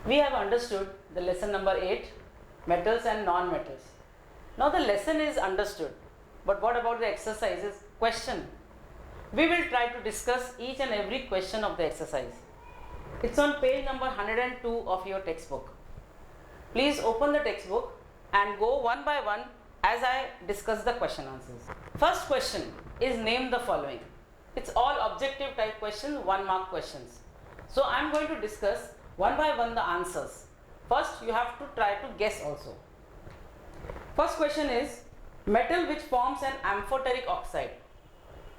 We have understood the lesson number 8, metals and non-metals. Now the lesson is understood, but what about the exercises? Question. We will try to discuss each and every question of the exercise. It's on page number 102 of your textbook. Please open the textbook and go one by one as I discuss the question answers. First question is name the following. It's all objective type questions, 1 mark questions. So I am going to discuss one by one the answers. First you have to try to guess also. First question is metal which forms an amphoteric oxide.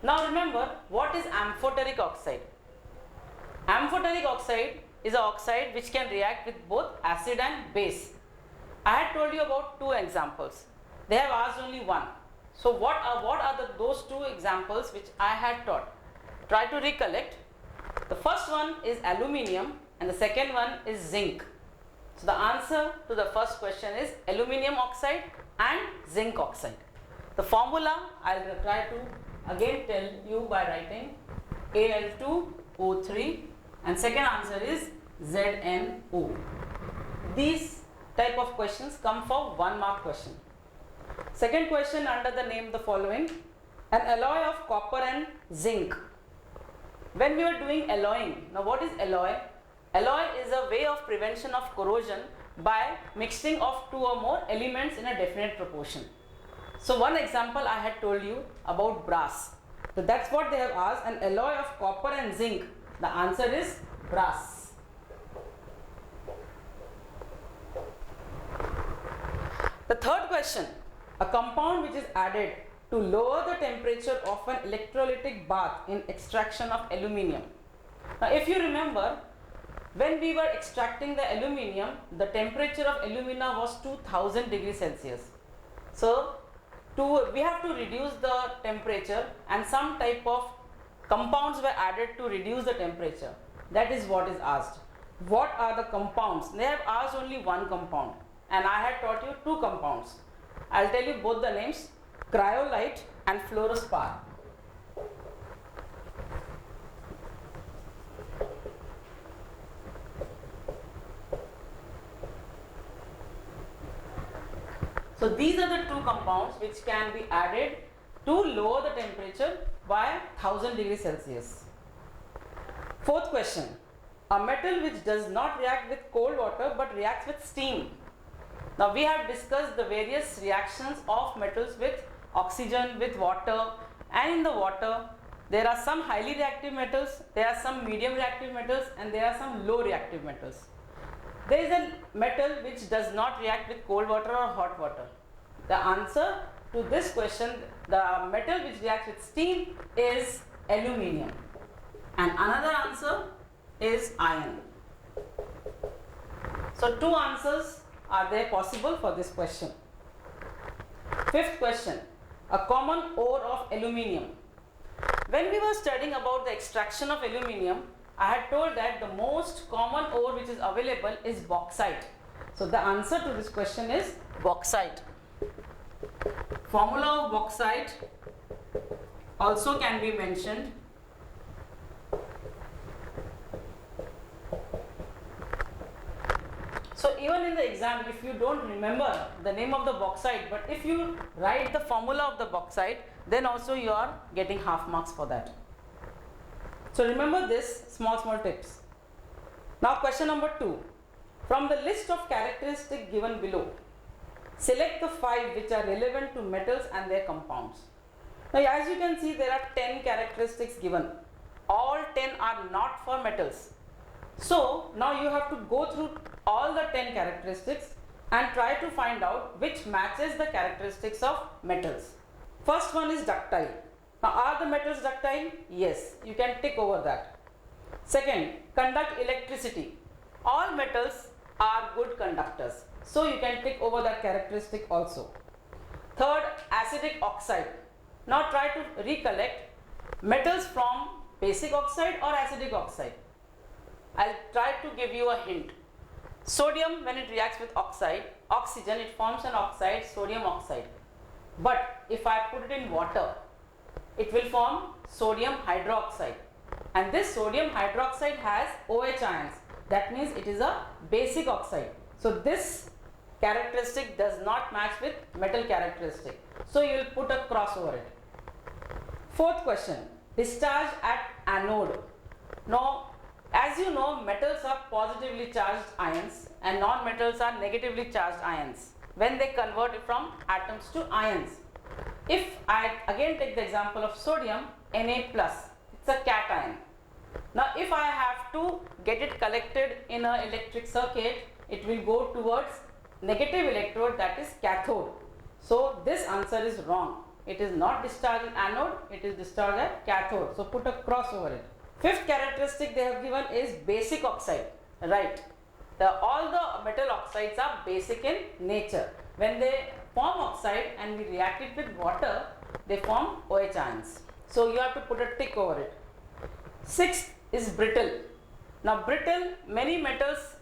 Now remember, what is amphoteric oxide? Amphoteric oxide is an oxide which can react with both acid and base. I had told you about 2 examples. They have asked only one. So what are those 2 examples which I had taught? Try to recollect. The first one is aluminium and the second one is zinc. So the answer to the first question is aluminium oxide and zinc oxide. The formula I will try to again tell you by writing Al2O3 and second answer is ZnO. These type of questions come for 1 mark question. Second question under the name the following, an alloy of copper and zinc. When we are doing alloying, now what is alloy? Alloy is a way of prevention of corrosion by mixing of 2 or more elements in a definite proportion. So one example I had told you about brass. So that's what they have asked, an alloy of copper and zinc. The answer is brass. The third question, a compound which is added to lower the temperature of an electrolytic bath in extraction of aluminium. Now if you remember, when we were extracting the aluminium, the temperature of alumina was 2000 degrees Celsius. So we have to reduce the temperature and some type of compounds were added to reduce the temperature. That is what is asked. What are the compounds? They have asked only one compound and I had taught you 2 compounds. I will tell you both the names, cryolite and fluorospar. So these are the 2 compounds which can be added to lower the temperature by 1000 degrees Celsius. Fourth question, a metal which does not react with cold water but reacts with steam. Now we have discussed the various reactions of metals with oxygen, with water, and in the water there are some highly reactive metals, there are some medium reactive metals and there are some low reactive metals. There is a metal which does not react with cold water or hot water. The answer to this question, the metal which reacts with steam is aluminium. And another answer is iron. So 2 answers are there possible for this question. Fifth question, a common ore of aluminium. When we were studying about the extraction of aluminium, I had told that the most common ore which is available is bauxite. So the answer to this question is bauxite. Formula of bauxite also can be mentioned. So even in the exam, if you don't remember the name of the bauxite, but if you write the formula of the bauxite, then also you are getting half marks for that. So remember this small tips. Now question number 2. From the list of characteristics given below, select the 5 which are relevant to metals and their compounds. Now as you can see, there are 10 characteristics given. All 10 are not for metals. So now you have to go through all the 10 characteristics and try to find out which matches the characteristics of metals. First one is ductile. Now are the metals ductile? Yes, you can tick over that. Second, conduct electricity. All metals are good conductors. So you can tick over that characteristic also. Third, acidic oxide. Now try to recollect metals from basic oxide or acidic oxide. I'll try to give you a hint. Sodium, when it reacts with oxygen, it forms an oxide, sodium oxide. But if I put it in water, it will form sodium hydroxide. And this sodium hydroxide has OH ions. that means it is a basic oxide. So this characteristic does not match with metal characteristic. So you will put a cross over it. Fourth question, discharge at anode. Now, as you know, metals are positively charged ions and non-metals are negatively charged ions when they convert it from atoms to ions. If I again take the example of sodium, Na+, it's a cation. Now, if I have to get it collected in an electric circuit, it will go towards negative electrode, that is cathode. So this answer is wrong. It is not discharged at anode, it is discharged at cathode. So put a cross over it. Fifth characteristic they have given is basic oxide. Right. All the metal oxides are basic in nature. When they form oxide and we react it with water, they form OH ions. So you have to put a tick over it. Sixth is brittle. Now brittle, many metals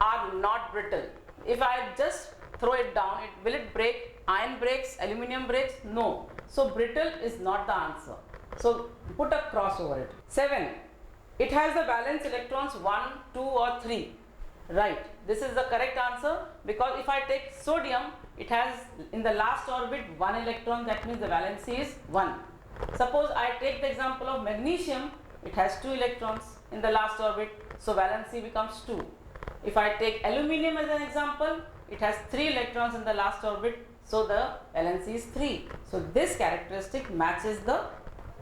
are not brittle. If I just throw it down, will it break? Iron breaks, aluminium breaks? No. So brittle is not the answer. So put a cross over it. 7. It has the valence electrons 1, 2 or 3. Right. This is the correct answer because if I take sodium, it has in the last orbit 1 electron, that means the valency is 1. Suppose I take the example of magnesium, it has 2 electrons in the last orbit, so valency becomes 2. If I take aluminium as an example, it has 3 electrons in the last orbit, so the valency is 3. So this characteristic matches the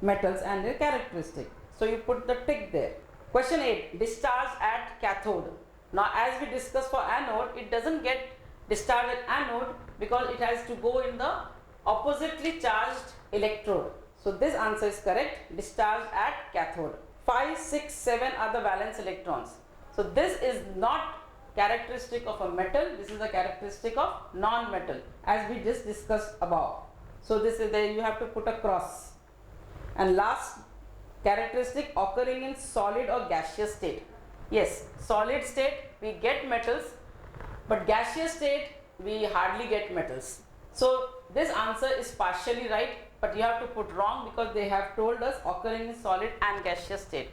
metals and their characteristic. So you put the tick there. Question 8, discharge at cathode. Now as we discussed for anode, it doesn't get discharged at anode because it has to go in the oppositely charged electrode. So this answer is correct, discharge at cathode. 5, 6, 7 are the valence electrons. So this is not characteristic of a metal, this is a characteristic of non-metal as we just discussed above. So this is there, you have to put a cross. And last characteristic, occurring in solid or gaseous state. Yes, solid state we get metals, but gaseous state we hardly get metals. So this answer is partially right, but you have to put wrong because they have told us occurring in solid and gaseous state.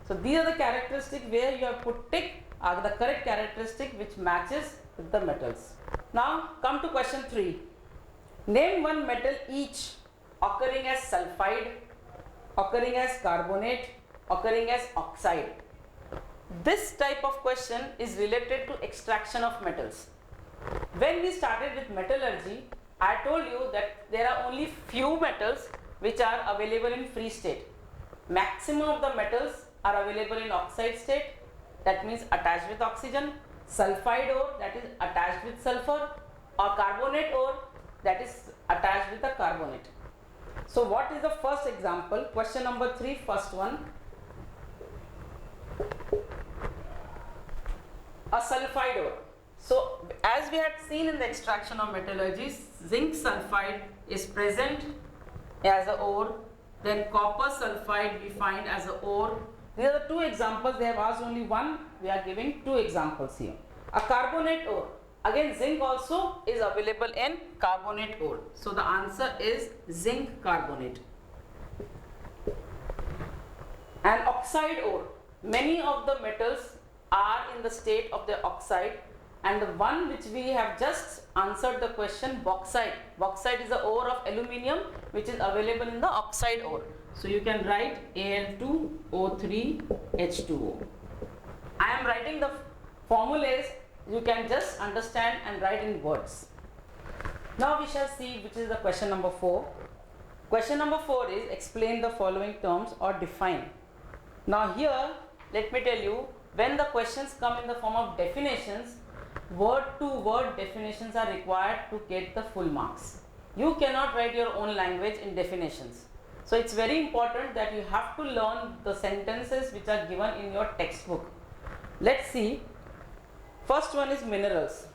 So these are the characteristics where you have put tick are the correct characteristic which matches with the metals. Now come to question 3. Name one metal each occurring as sulfide, occurring as carbonate, occurring as oxide. This type of question is related to extraction of metals. When we started with metallurgy, I told you that there are only few metals which are available in free state. Maximum of the metals are available in oxide state, that means attached with oxygen, sulfide ore, that is attached with sulfur, or carbonate ore, that is attached with a carbonate. So what is the first example? Question number 3, first one. A sulfide ore. So as we had seen in the extraction of metallurgy, zinc sulfide is present as a ore, then copper sulfide we find as a ore. These are the 2 examples. They have asked only one, we are giving 2 examples here. A carbonate ore, again zinc also is available in carbonate ore. So the answer is zinc carbonate. And oxide ore, many of the metals are in the state of the oxide, and the one which we have just answered the question, bauxite. Bauxite is the ore of aluminium which is available in the oxide ore. So you can write Al2O3H2O. I am writing the formulas, you can just understand and write in words. Now we shall see which is the question number 4. Question number 4 is explain the following terms or define. Now here let me tell you, when the questions come in the form of definitions, word to word definitions are required to get the full marks. You cannot write your own language in definitions. So it's very important that you have to learn the sentences which are given in your textbook. Let's see. First one is minerals.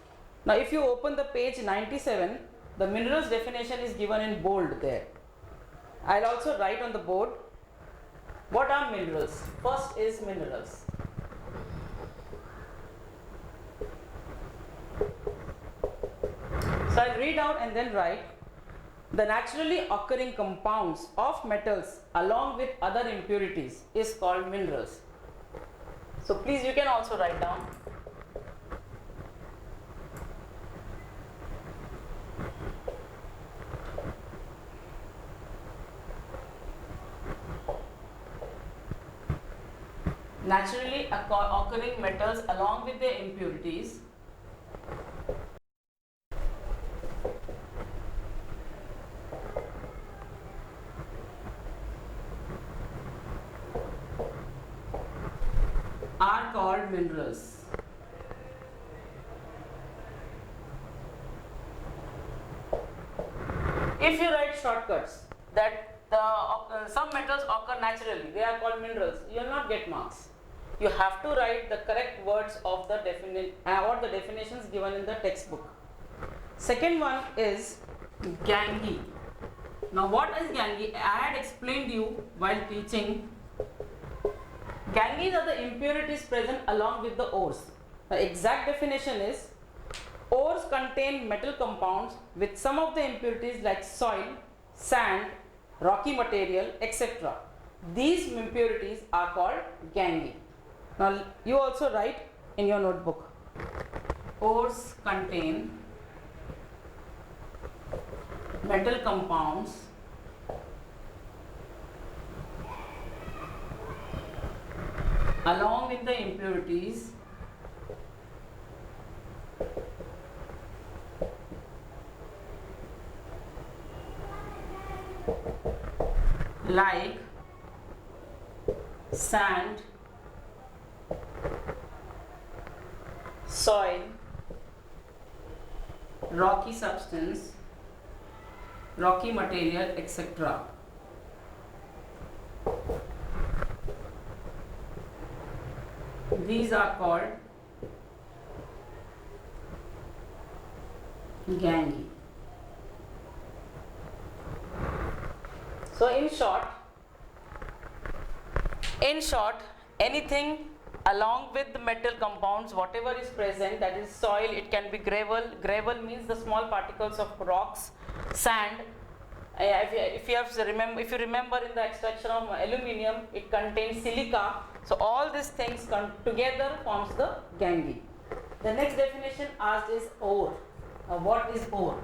Now if you open the page 97, the minerals definition is given in bold there. I'll also write on the board. What are minerals? First is minerals. So I'll read out and then write. The naturally occurring compounds of metals along with other impurities is called minerals. So please, you can also write down. Naturally occurring metals along with their impurities are called minerals. If you write shortcuts that some metals occur naturally, they are called minerals, you will not get marks. You have to write the correct words of the or the definitions given in the textbook. Second one is gangue. Now what is gangue? I had explained you while teaching. Gangues are the impurities present along with the ores. The exact definition is ores contain metal compounds with some of the impurities like soil, sand, rocky material, etc. These impurities are called gangue. Now you also write in your notebook. Ores contain metal compounds along with the impurities like sand, soil, rocky substance, rocky material, etc. These are called gangue. So in short, anything along with the metal compounds, whatever is present, that is soil, it can be gravel. Gravel means the small particles of rocks, sand. If you remember in the extraction of aluminium, it contains silica. So all these things come together forms the gangue. The next definition asked is ore. What is ore?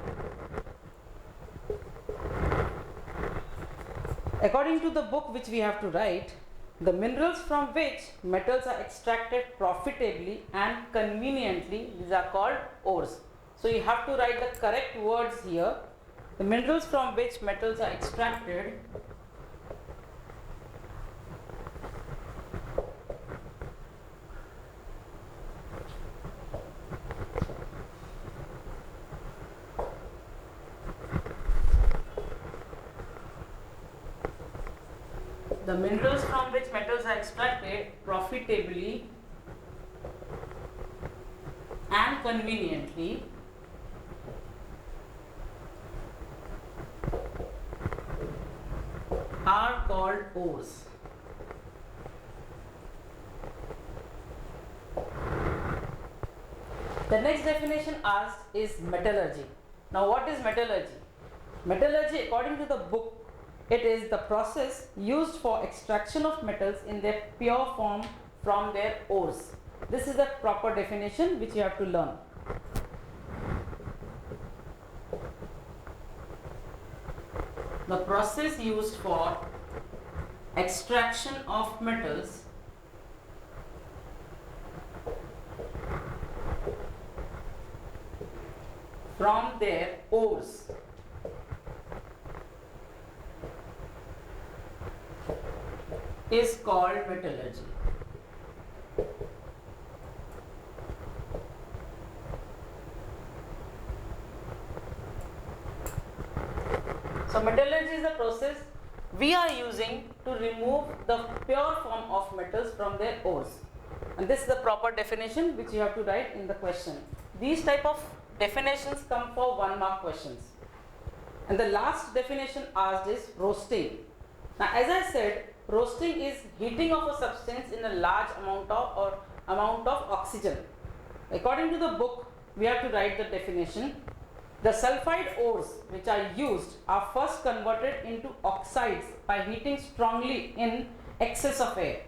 According to the book which we have to write, the minerals from which metals are extracted profitably and conveniently, these are called ores. So you have to write the correct words here. The minerals from which metals are extracted profitably and conveniently are called ores. The next definition asked is metallurgy. Now what is metallurgy? Metallurgy, according to the book, it is the process used for extraction of metals in their pure form from their ores. This is the proper definition which you have to learn. The process used for extraction of metals from their ores is called metallurgy. So metallurgy is the process we are using to remove the pure form of metals from their ores, and this is the proper definition which you have to write in the question. These type of definitions come for 1 mark questions. And the last definition asked is roasting. Now as I said, roasting is heating of a substance in a large amount of oxygen. According to the book, we have to write the definition. The sulfide ores which are used are first converted into oxides by heating strongly in excess of air.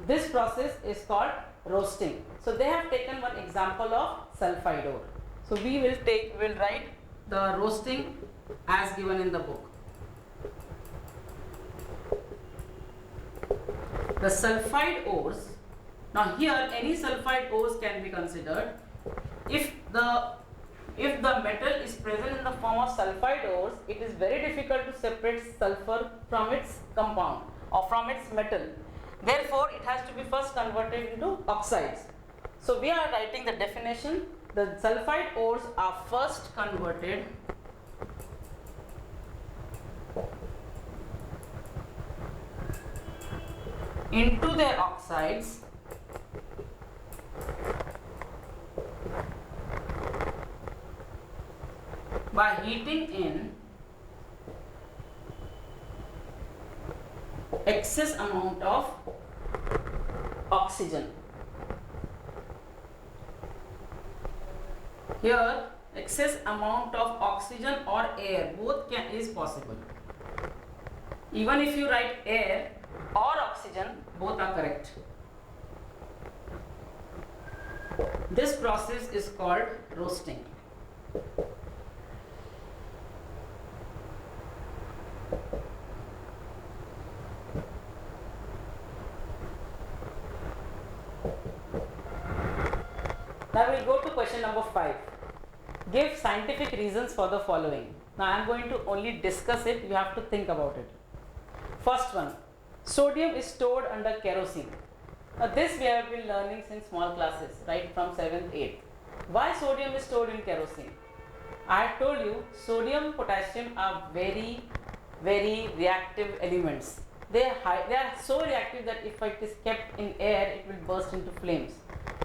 This process is called roasting. So they have taken one example of sulfide ore. So we will write the roasting as given in the book. The sulfide ores. Now here any sulfide ores can be considered. If the metal is present in the form of sulfide ores, it is very difficult to separate sulfur from its compound or from its metal. Therefore, it has to be first converted into oxides. So we are writing the definition. The sulfide ores are first converted into their oxides by heating in excess amount of oxygen. Here excess amount of oxygen or air, both is possible. Even if you write air or oxygen, both are correct. This process is called roasting. Now we will go to question number 5. Give scientific reasons for the following. Now I am going to only discuss it, you have to think about it. First one, sodium is stored under kerosene. Now this we have been learning since small classes, right, from 7th, 8th. Why sodium is stored in kerosene? I have told you sodium, potassium are very, very reactive elements. They are so reactive that if it is kept in air, it will burst into flames.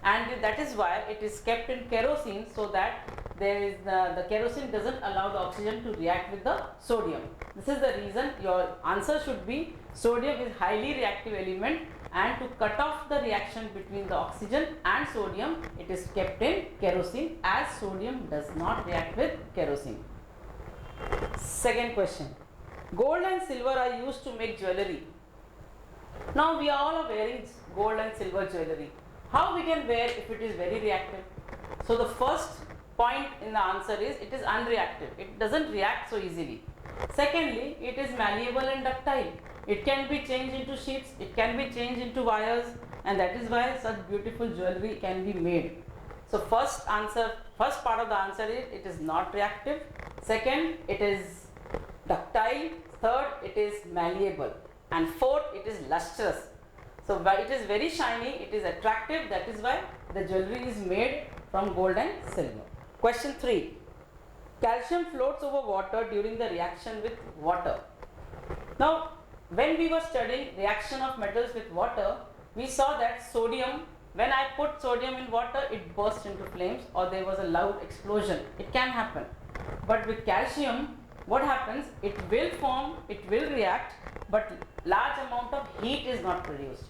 And that is why it is kept in kerosene, so that there is the kerosene doesn't allow the oxygen to react with the sodium. This is the reason your answer should be sodium is highly reactive element, and to cut off the reaction between the oxygen and sodium, it is kept in kerosene, as sodium does not react with kerosene. Second question, gold and silver are used to make jewelry. Now we all are wearing gold and silver jewelry. How we can wear if it is very reactive? So the first point in the answer is it is unreactive. It doesn't react so easily. Secondly, it is malleable and ductile. It can be changed into sheets, it can be changed into wires, and that is why such beautiful jewelry can be made. So first part of the answer is it is not reactive. Second, it is ductile. Third, it is malleable. And fourth, it is lustrous. So it is very shiny, it is attractive, that is why the jewelry is made from gold and silver. Question 3. Calcium floats over water during the reaction with water. Now, when we were studying reaction of metals with water, we saw that sodium, when I put sodium in water, it burst into flames or there was a loud explosion. It can happen. But with calcium, what happens? It will form, it will react, but large amount of heat is not produced.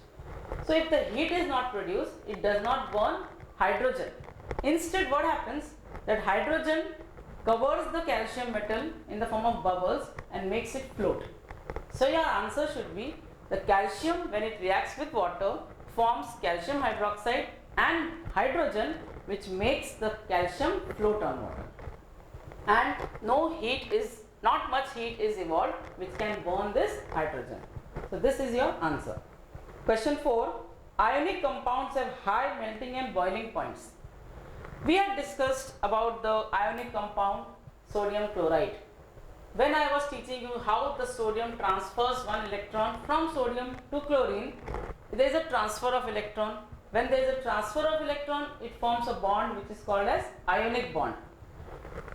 So if the heat is not produced, it does not burn hydrogen. Instead, what happens? That hydrogen covers the calcium metal in the form of bubbles and makes it float. So your answer should be the calcium, when it reacts with water, forms calcium hydroxide and hydrogen, which makes the calcium float on water. And not much heat is evolved which can burn this hydrogen. So this is your answer. Question 4. Ionic compounds have high melting and boiling points. We had discussed about the ionic compound sodium chloride. When I was teaching you how the sodium transfers one electron from sodium to chlorine, there is a transfer of electron. When there is a transfer of electron, it forms a bond which is called as ionic bond.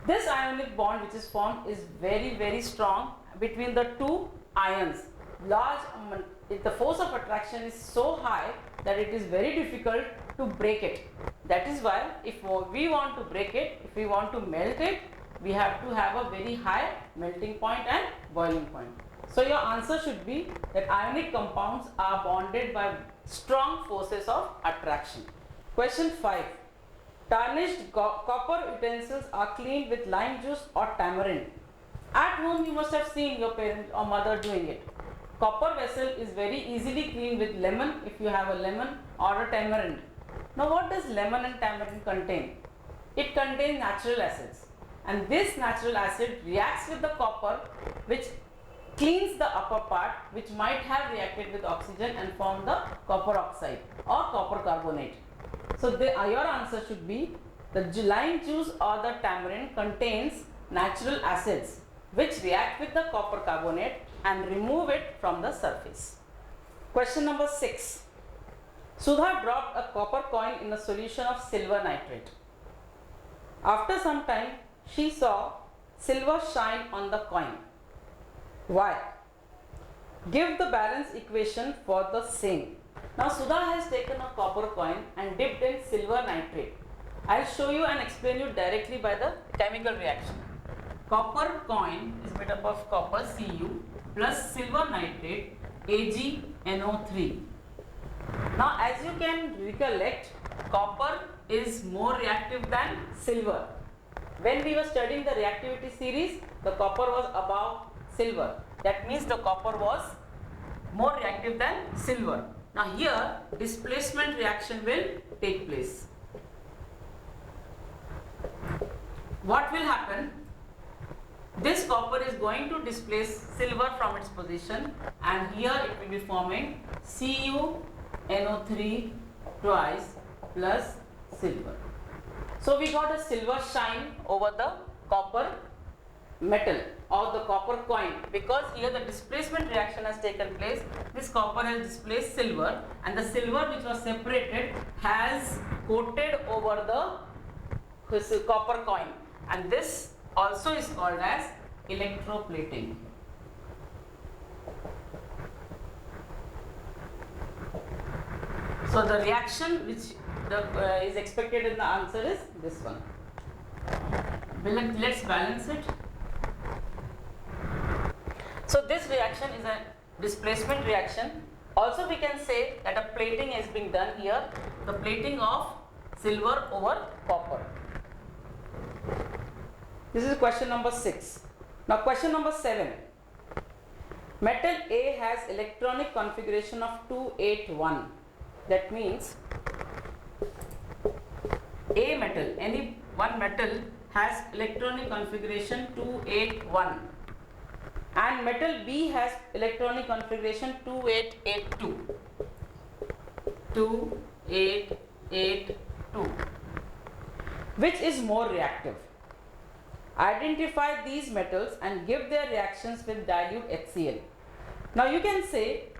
This ionic bond which is formed is very, very strong between the two ions. The force of attraction is so high that it is very difficult to break it. That is why if we want to break it, if we want to melt it, we have to have a very high melting point and boiling point. So your answer should be that ionic compounds are bonded by strong forces of attraction. Question 5. Tarnished copper utensils are cleaned with lime juice or tamarind. At home you must have seen your parent or mother doing it. Copper vessel is very easily cleaned with lemon if you have a lemon or a tamarind. Now what does lemon and tamarind contain? It contains natural acids, and this natural acid reacts with the copper, which cleans the upper part, which might have reacted with oxygen and formed the copper oxide or copper carbonate. So your answer should be the lime juice or the tamarind contains natural acids which react with the copper carbonate and remove it from the surface. Question number 6. Sudha dropped a copper coin in a solution of silver nitrate. After some time, she saw silver shine on the coin. Why? Give the balance equation for the same. Now Sudha has taken a copper coin and dipped in silver nitrate. I will show you and explain you directly by the chemical reaction. Copper coin is made up of copper Cu plus silver nitrate AgNO3. Now as you can recollect, copper is more reactive than silver. When we were studying the reactivity series, the copper was above silver. That means the copper was more reactive than silver. Now here displacement reaction will take place. What will happen? This copper is going to displace silver from its position, and here it will be forming CuNO3 twice plus silver. So we got a silver shine over the copper metal or the copper coin, because here the displacement reaction has taken place. This copper has displaced silver, and the silver which was separated has coated over the copper coin, and this also is called as electroplating. So the reaction which is expected in the answer is this one. Let's balance it. So this reaction is a displacement reaction. Also we can say that a plating is being done here, the plating of silver over copper. This is question number 6. Now question number 7. Metal A has electronic configuration of 281. That means A metal, any one metal has electronic configuration 281, and metal B has electronic configuration 2882. 2882. Which is more reactive? Identify these metals and give their reactions with dilute HCl. Now you can say,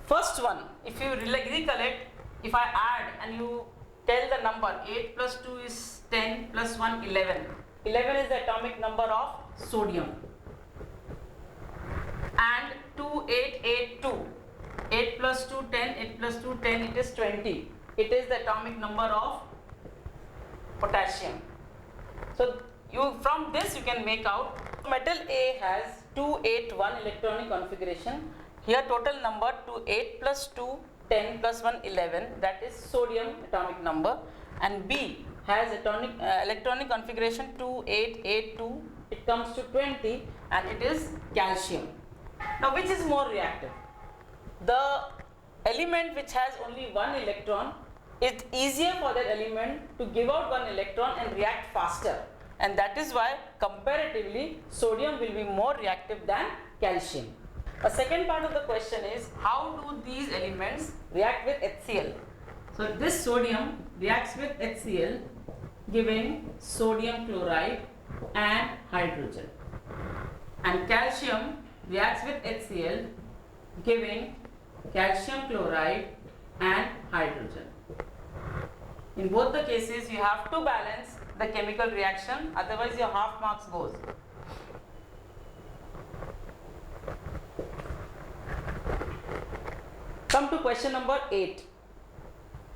first one, if you recollect, if I add and you tell the number 8 plus 2 is 10 plus 1 11. 11 is the atomic number of sodium. And 2882. 8 plus 2 10, 8 plus 2 10, it is 20. It is the atomic number of potassium. So from this you can make out metal A has 281 electronic configuration. Here total number 8 plus 2 10 plus 1 11, that is sodium atomic number, and B has electronic configuration 2882, it comes to 20, and it is calcium. Now which is more reactive? The element which has only one electron, it's easier for that element to give out one electron and react faster, and that is why comparatively sodium will be more reactive than calcium. A second part of the question is, how do these elements react with HCl? So this sodium reacts with HCl, giving sodium chloride and hydrogen, and calcium reacts with HCl, giving calcium chloride and hydrogen. In both the cases you have to balance the chemical reaction, otherwise your half marks goes. Come to question number 8.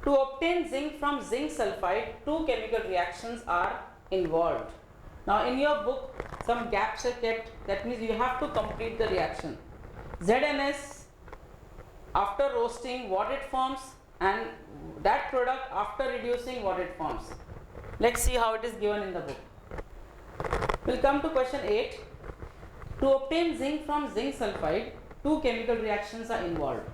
To obtain zinc from zinc sulfide, two chemical reactions are involved. Now in your book some gaps are kept, that means you have to complete the reaction. ZNS, after roasting what it forms, and that product after reducing what it forms. Let's see how it is given in the book. We'll come to question 8. To obtain zinc from zinc sulfide, two chemical reactions are involved.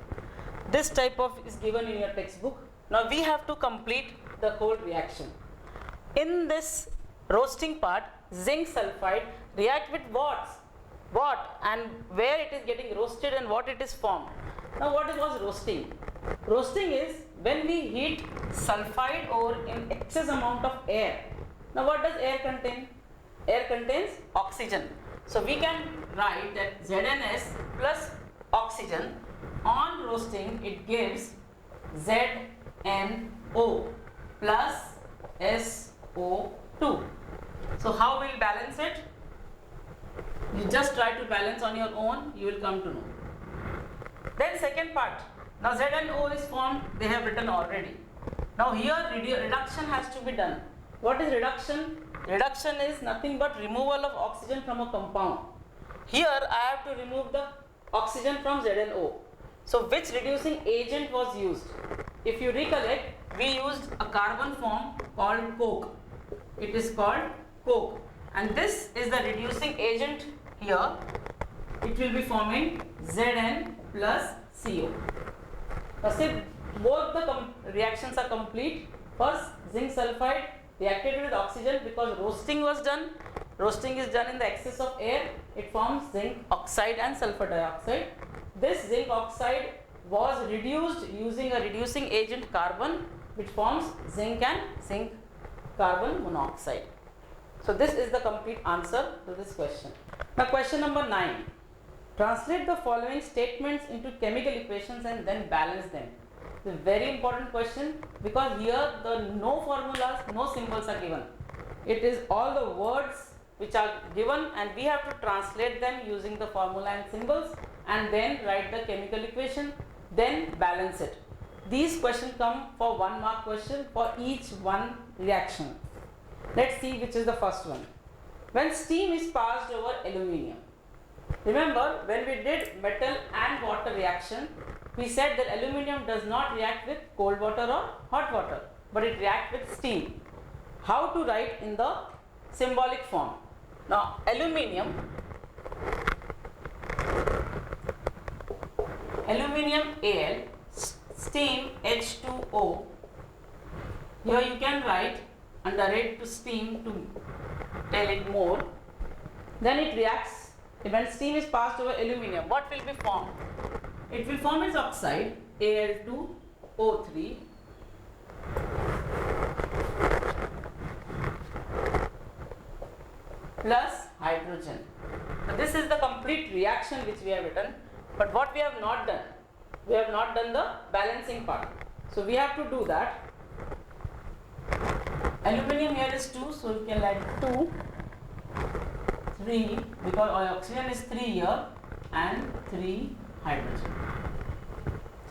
This type of is given in your textbook. Now we have to complete the whole reaction. In this roasting part, zinc sulfide react with what and where it is getting roasted and what it is formed. Now what was roasting? Roasting is when we heat sulfide ore in excess amount of air. Now what does air contain? Air contains oxygen. So we can write that ZnS plus oxygen on roasting, it gives ZnO plus SO2. So how will balance it? You just try to balance on your own, you will come to know. Then second part, now ZnO is formed, they have written already. Now here reduction has to be done. What is reduction? Reduction is nothing but removal of oxygen from a compound. Here I have to remove the oxygen from ZnO. So which reducing agent was used? If you recollect, we used a carbon form called coke. It is called coke, and this is the reducing agent here. It will be forming Zn plus CO. Now see, both the reactions are complete. First, zinc sulfide reacted with oxygen because roasting was done. Roasting is done in the excess of air. It forms zinc oxide and sulfur dioxide. This zinc oxide was reduced using a reducing agent carbon, which forms zinc and zinc carbon monoxide. So this is the complete answer to this question. Now question number 9. Translate the following statements into chemical equations and then balance them. It's a very important question because here the no formulas, no symbols are given. It is all the words which are given and we have to translate them using the formula and symbols and then write the chemical equation, then balance it. These questions come for 1 mark question for each one reaction. Let's see which is the first one. When steam is passed over aluminium. Remember, when we did metal and water reaction, we said that aluminium does not react with cold water or hot water, but it reacts with steam. How to write in the symbolic form? Now, aluminium Al, steam H2O. Here you can write under it to steam to tell it more. Then it reacts. When steam is passed over aluminium, what will be formed? It will form its oxide Al2O3 plus hydrogen. So this is the complete reaction which we have written. But what we have not done? We have not done the balancing part. So we have to do that. Aluminium here is 2, so you can write 2, 3, because oxygen is 3 here and 3 hydrogen.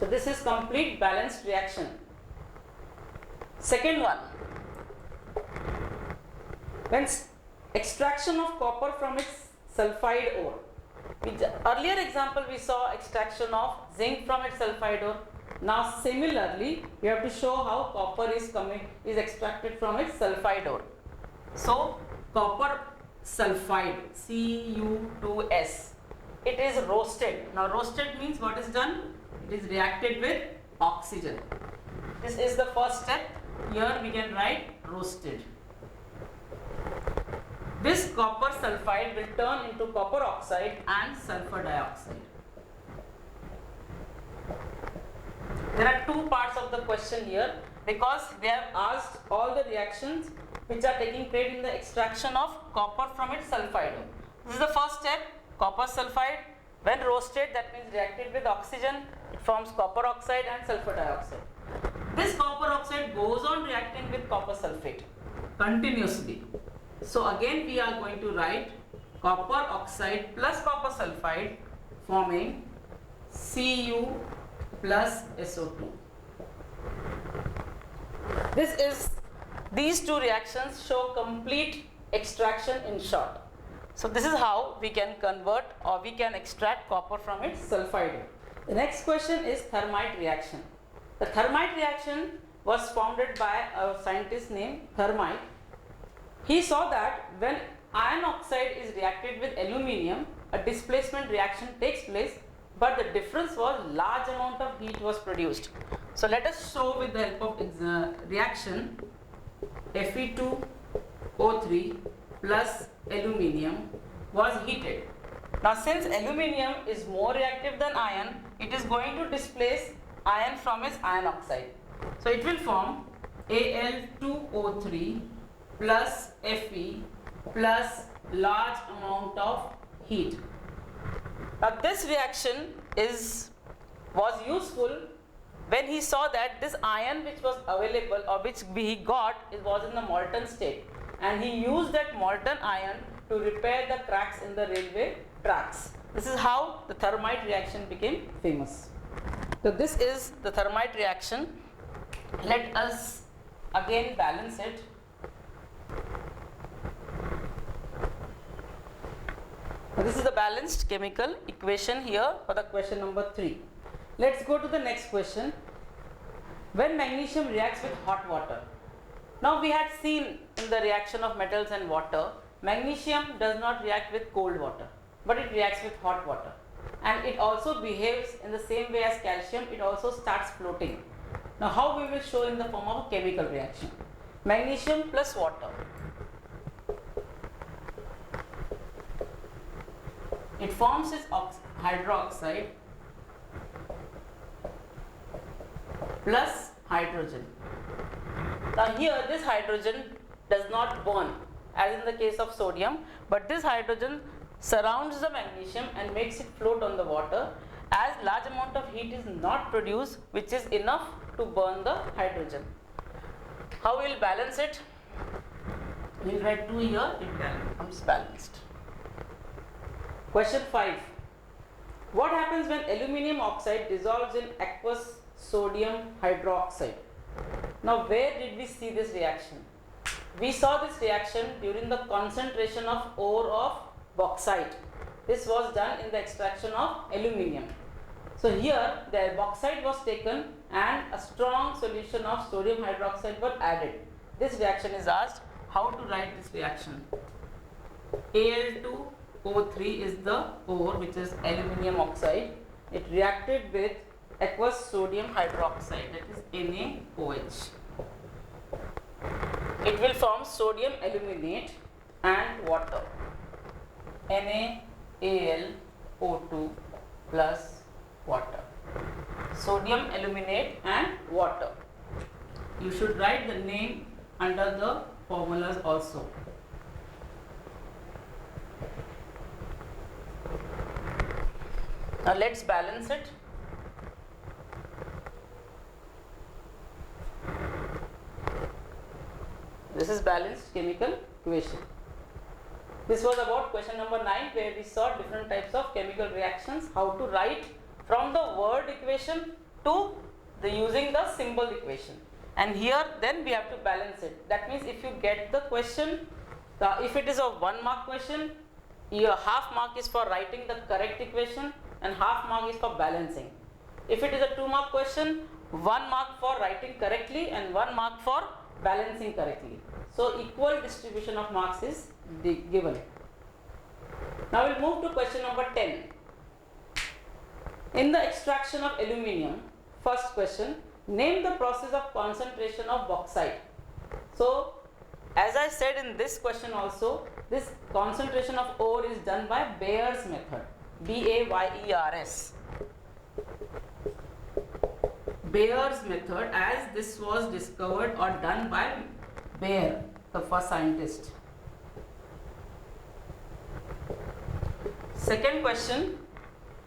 So this is complete balanced reaction. Second one. When extraction of copper from its sulfide ore. Earlier example we saw extraction of zinc from its sulfide ore. Now similarly we have to show how copper is extracted from its sulfide ore. So copper sulfide Cu2S, it is roasted. Now roasted means what is done? It is reacted with oxygen. This is the first step. Here we can write roasted. This copper sulfide will turn into copper oxide and sulfur dioxide. There are 2 parts of the question here because they have asked all the reactions which are taking place in the extraction of copper from its sulfide. This is the first step, copper sulfide. When roasted, that means reacted with oxygen, it forms copper oxide and sulfur dioxide. This copper oxide goes on reacting with copper sulfate continuously. So again we are going to write copper oxide plus copper sulfide forming Cu plus SO2. These 2 reactions show complete extraction in short. So this is how we can convert or we can extract copper from its sulfide. The next question is thermite reaction. The thermite reaction was founded by a scientist named Thermite. He saw that when iron oxide is reacted with aluminium, a displacement reaction takes place, but the difference was large amount of heat was produced. So let us show with the help of reaction Fe2O3 plus aluminium was heated. Now since aluminium is more reactive than iron, it is going to displace iron from its iron oxide. So it will form Al2O3 plus Fe plus large amount of heat. Now this reaction was useful when he saw that this iron which was available or which he got, it was in the molten state, and he used that molten iron to repair the cracks in the railway tracks. This is how the thermite reaction became famous. So this is the thermite reaction. Let us again balance it. Now this is the balanced chemical equation here for the question number 3. Let's go to the next question. When magnesium reacts with hot water. Now we had seen in the reaction of metals and water, magnesium does not react with cold water, but it reacts with hot water. And it also behaves in the same way as calcium, it also starts floating. Now how we will show in the form of a chemical reaction. Magnesium plus water. It forms its hydroxide plus hydrogen. Now here this hydrogen does not burn as in the case of sodium, but this hydrogen surrounds the magnesium and makes it float on the water, as large amount of heat is not produced which is enough to burn the hydrogen. How we will balance it? We will write 2 here, it becomes balanced. Question 5. What happens when aluminium oxide dissolves in aqueous sodium hydroxide? Now where did we see this reaction? We saw this reaction during the concentration of ore of bauxite. This was done in the extraction of aluminium. So here the bauxite was taken and a strong solution of sodium hydroxide was added. This reaction is asked. How to write this reaction? Al2O3 is the ore, which is aluminium oxide. It reacted with aqueous sodium hydroxide, that is NaOH. It will form sodium aluminate and water, NaAlO2 plus water. Sodium aluminate and water. You should write the name under the formulas also. Now let's balance it. This is balanced chemical equation. This was about question number 9, where we saw different types of chemical reactions, how to write from the word equation to the using the symbol equation. And here then we have to balance it. That means if you get the question, if it is a 1 mark question, your half mark is for writing the correct equation and half mark is for balancing. If it is a 2 mark question, 1 mark for writing correctly and 1 mark for balancing correctly. So equal distribution of marks is given. Now we'll move to question number 10. In the extraction of aluminium, first question, name the process of concentration of bauxite. So as I said in this question also, this concentration of ore is done by Bayer's method, B-A-Y-E-R-S. Bayer's method, as this was discovered or done by Bayer, the first scientist. Second question,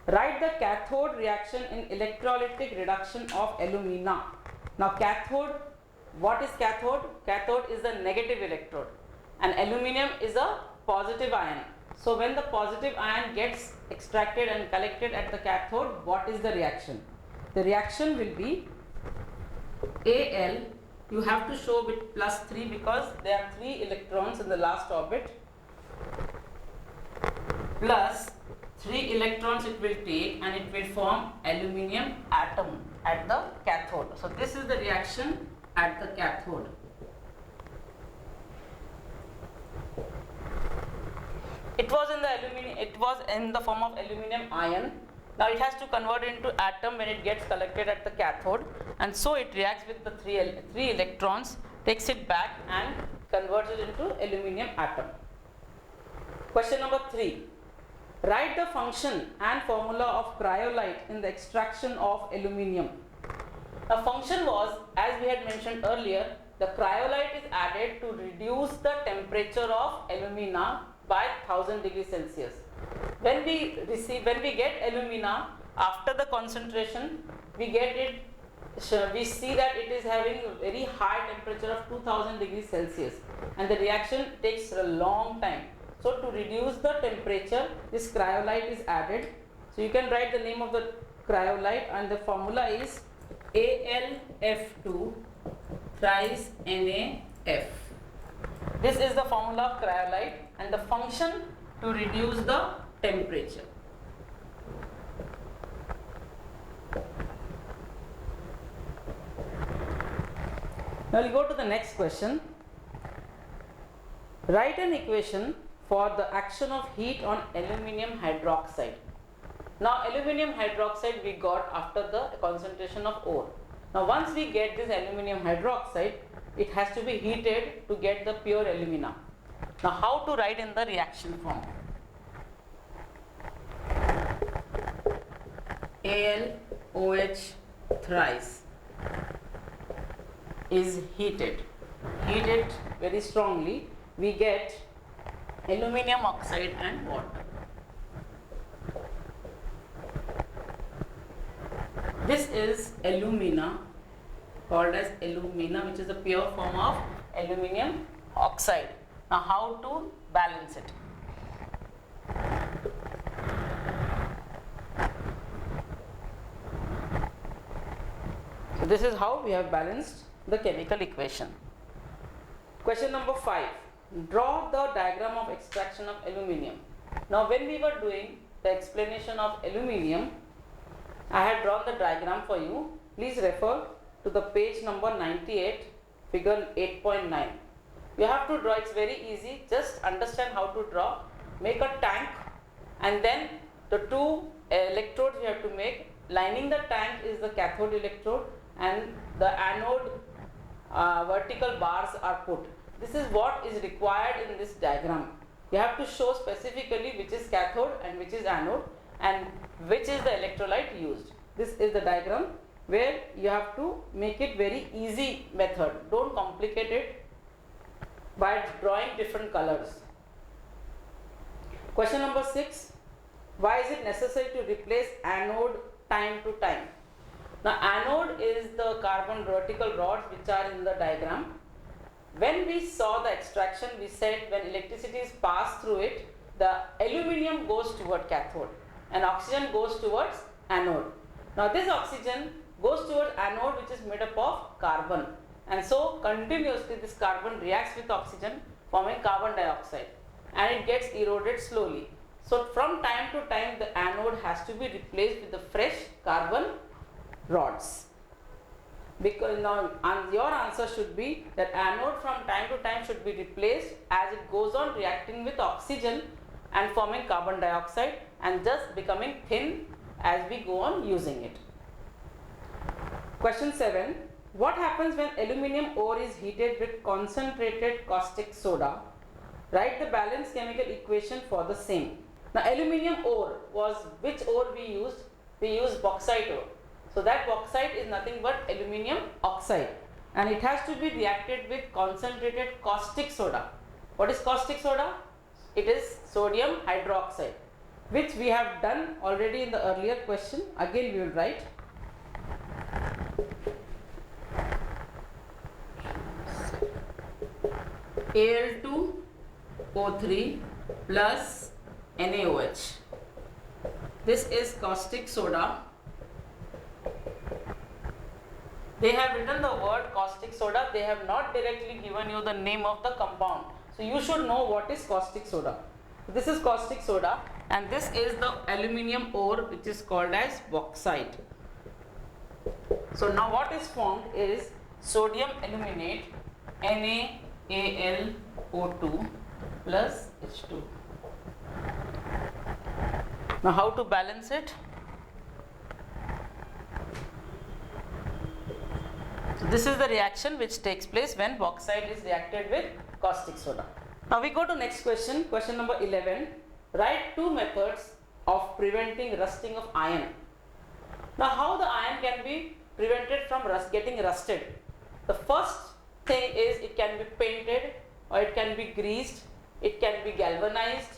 write the cathode reaction in electrolytic reduction of alumina. Now cathode, what is cathode? Cathode is the negative electrode and aluminium is a positive ion. So when the positive ion gets extracted and collected at the cathode, what is the reaction? The reaction will be Al, you have to show with +3 because there are 3 electrons in the last orbit, plus 3 electrons it will take and it will form aluminium atom at the cathode. So this is the reaction at the cathode. It was in the aluminium, it was in the form of aluminium ion. Now it has to convert into atom when it gets collected at the cathode, and so it reacts with the three electrons, takes it back and converts it into aluminium atom. Question number 3. Write the function and formula of cryolite in the extraction of aluminium. The function was, as we had mentioned earlier, the cryolite is added to reduce the temperature of alumina by 1000 degrees Celsius. When we get alumina, after the concentration, we see that it is having a very high temperature of 2000 degrees Celsius, and the reaction takes a long time. So to reduce the temperature, this cryolite is added. So you can write the name of the cryolite, and the formula is AlF2 thrice NaF. This is the formula of cryolite and the function to reduce the temperature. Now we'll go to the next question. Write an equation for the action of heat on aluminium hydroxide. Now aluminium hydroxide we got after the concentration of ore. Now once we get this aluminium hydroxide, it has to be heated to get the pure alumina. Now how to write in the reaction form? AlOH thrice is heated very strongly, we get aluminium oxide and water. This is alumina, called as alumina, which is a pure form of aluminium oxide. Now how to balance it? So this is how we have balanced the chemical equation. Question number 5. Draw the diagram of extraction of aluminium. Now when we were doing the explanation of aluminium, I had drawn the diagram for you. Please refer to the page number 98, figure 8.9. You have to draw, it's very easy, just understand how to draw. Make a tank, and then the two electrodes you have to make. Lining the tank is the cathode electrode, and the anode vertical bars are put. This is what is required in this diagram. You have to show specifically which is cathode and which is anode, and which is the electrolyte used. This is the diagram where you have to make it very easy method. Don't complicate it by drawing different colors. Question number 6. Why is it necessary to replace anode time to time? Now anode is the carbon vertical rods which are in the diagram. When we saw the extraction, we said when electricity is passed through it, the aluminium goes toward cathode and oxygen goes towards anode. Now this oxygen goes towards anode, which is made up of carbon, and so continuously this carbon reacts with oxygen, forming carbon dioxide, and it gets eroded slowly. So from time to time the anode has to be replaced with the fresh carbon rods. Because now your answer should be that anode from time to time should be replaced as it goes on reacting with oxygen and forming carbon dioxide and just becoming thin as we go on using it. Question 7. What happens when aluminium ore is heated with concentrated caustic soda? Write the balanced chemical equation for the same. Now aluminium ore was, which ore we used? We used bauxite ore. So that bauxite is nothing but aluminium oxide, and it has to be reacted with concentrated caustic soda. What is caustic soda? It is sodium hydroxide, which we have done already in the earlier question. Again we will write. Al2O3 plus NaOH. This is caustic soda. They have written the word caustic soda, they have not directly given you the name of the compound. So you should know what is caustic soda. This is caustic soda, and this is the aluminium ore which is called as bauxite. So now what is formed is sodium aluminate, NaAlO2 plus H2. Now how to balance it? This is the reaction which takes place when bauxite is reacted with caustic soda. Now we go to next question, question number 11. Write two methods of preventing rusting of iron. Now how the iron can be prevented from getting rusted? The first thing is it can be painted, or it can be greased, it can be galvanized,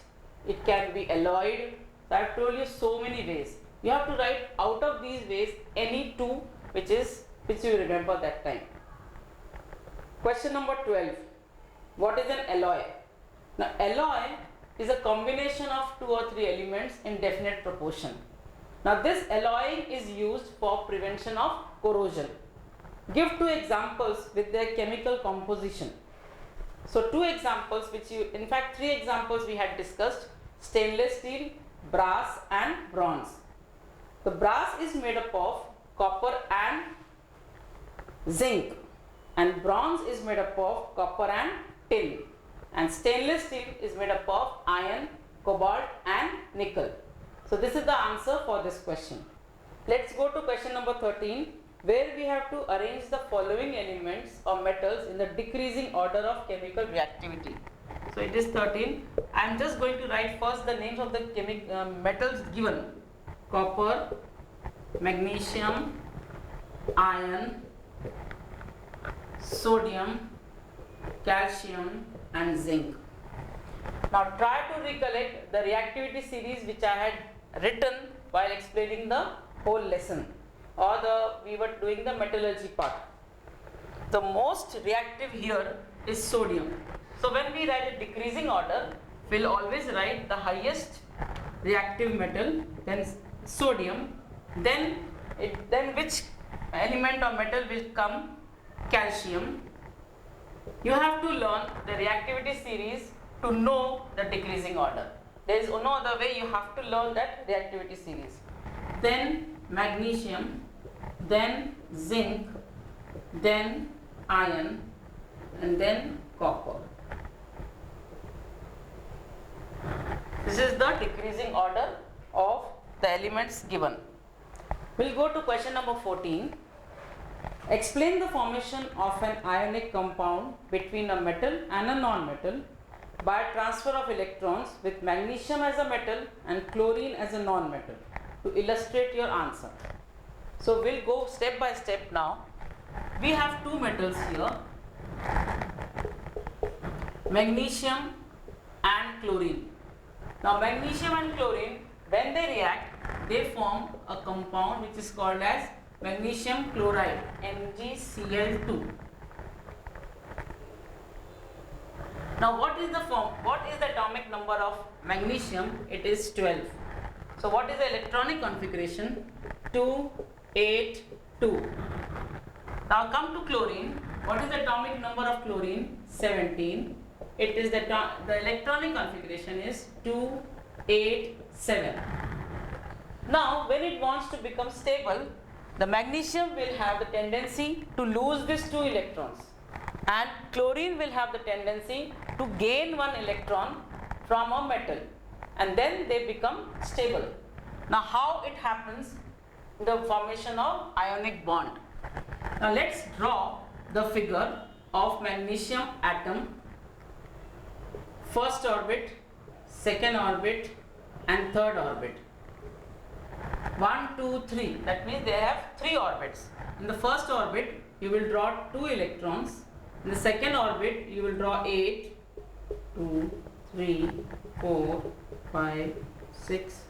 it can be alloyed. So I have told you so many ways. You have to write out of these ways any two which you remember that time. Question number 12. What is an alloy? Now alloy is a combination of 2 or 3 elements in definite proportion. Now this alloying is used for prevention of corrosion. Give 2 examples with their chemical composition. So 2 examples in fact 3 examples we had discussed: stainless steel, brass and bronze. The brass is made up of copper and zinc, and bronze is made up of copper and tin, and stainless steel is made up of iron, cobalt and nickel. So this is the answer for this question. Let's go to question number 13, where we have to arrange the following elements or metals in the decreasing order of chemical reactivity. So it is 13. I am just going to write first the names of the metals given: copper, magnesium, iron, sodium, calcium and zinc. Now try to recollect the reactivity series which I had written while explaining the whole lesson, or we were doing the metallurgy part. The most reactive here is sodium. So when we write a decreasing order, we'll always write the highest reactive metal, then sodium, then which element or metal will come? Calcium. You have to learn the reactivity series to know the decreasing order. There is no other way. You have to learn that reactivity series. Then magnesium, then zinc, then iron and then copper. This is the decreasing order of the elements given. We'll go to question number 14. Explain the formation of an ionic compound between a metal and a non-metal by transfer of electrons with magnesium as a metal and chlorine as a non-metal, to illustrate your answer. So we'll go step by step now. We have 2 metals here, magnesium and chlorine. Now magnesium and chlorine, when they react, they form a compound which is called as magnesium chloride, MgCl2. Now what is the atomic number of magnesium? It is 12. So what is the electronic configuration? 2, 8, 2. Now come to chlorine. What is the atomic number of chlorine? 17. It is the electronic configuration is 2, 8, 7. Now when it wants to become stable, the magnesium will have the tendency to lose these 2 electrons, and chlorine will have the tendency to gain 1 electron from a metal, and then they become stable. Now how it happens? The formation of ionic bond. Now let's draw the figure of magnesium atom. First orbit, second orbit and third orbit. 1, 2, 3. That means they have 3 orbits. In the first orbit, you will draw 2 electrons. In the second orbit, you will draw 8, 2, 3, 4, 5, 6,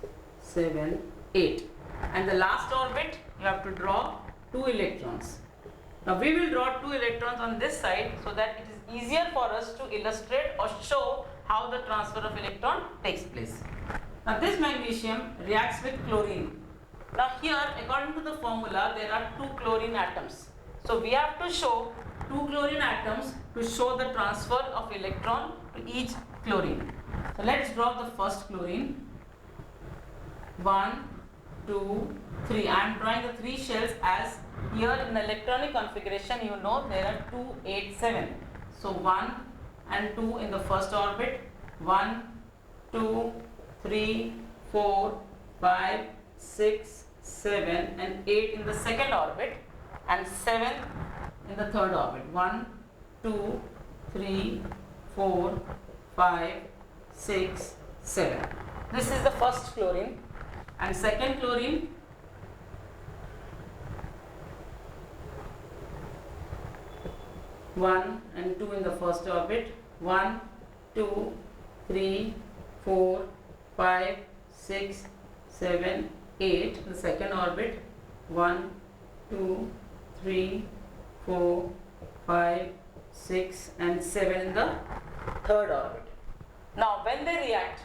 7, 8. And the last orbit, you have to draw 2 electrons. Now we will draw 2 electrons on this side so that it is easier for us to illustrate or show how the transfer of electron takes place. Now this magnesium reacts with chlorine. Now here, according to the formula, there are 2 chlorine atoms. So we have to show 2 chlorine atoms to show the transfer of electron to each chlorine. So let's draw the first chlorine. 1, 2, 3. I am drawing the 3 shells, as here in the electronic configuration you know there are 2, 8, 7. So 1 and 2 in the first orbit, 1, 2, 3, 4, 5, 6, 7 and 8 in the second orbit, and 7, in the third orbit. 1, 2, 3, 4, 5, 6, 7. This is the first chlorine, and second chlorine, one and two in the first orbit. 1, 2, 3, 4, 5, 6, 7, 8. The second orbit. 1, 2, 3, 4, 5, 6, and 7 in the third orbit. Now, when they react,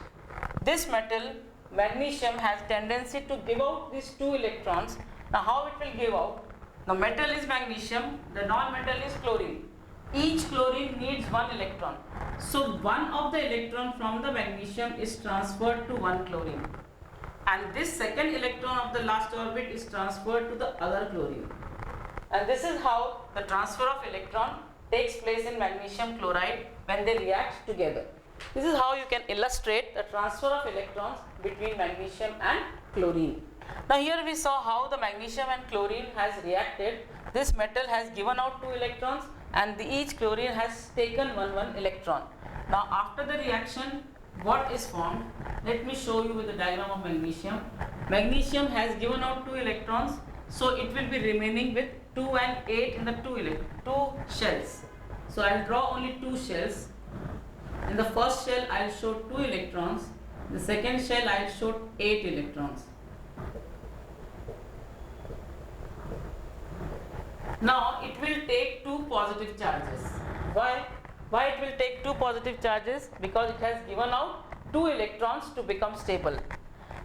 this metal magnesium has tendency to give out these 2 electrons. Now, how it will give out? The metal is magnesium, the non-metal is chlorine. Each chlorine needs 1 electron. So, one of the electron from the magnesium is transferred to one chlorine. And this second electron of the last orbit is transferred to the other chlorine. And this is how the transfer of electron takes place in magnesium chloride when they react together. This is how you can illustrate the transfer of electrons between magnesium and chlorine. Now here we saw how the magnesium and chlorine has reacted. This metal has given out 2 electrons and each chlorine has taken one electron. Now after the reaction, what is formed? Let me show you with the diagram of magnesium. Magnesium has given out 2 electrons, so it will be remaining with 2 and 8 in the 2 shells. So I will draw only 2 shells. In the first shell I will show 2 electrons. The second shell I will show 8 electrons. Now it will take 2 positive charges. Why? Why it will take 2 positive charges? Because it has given out 2 electrons to become stable.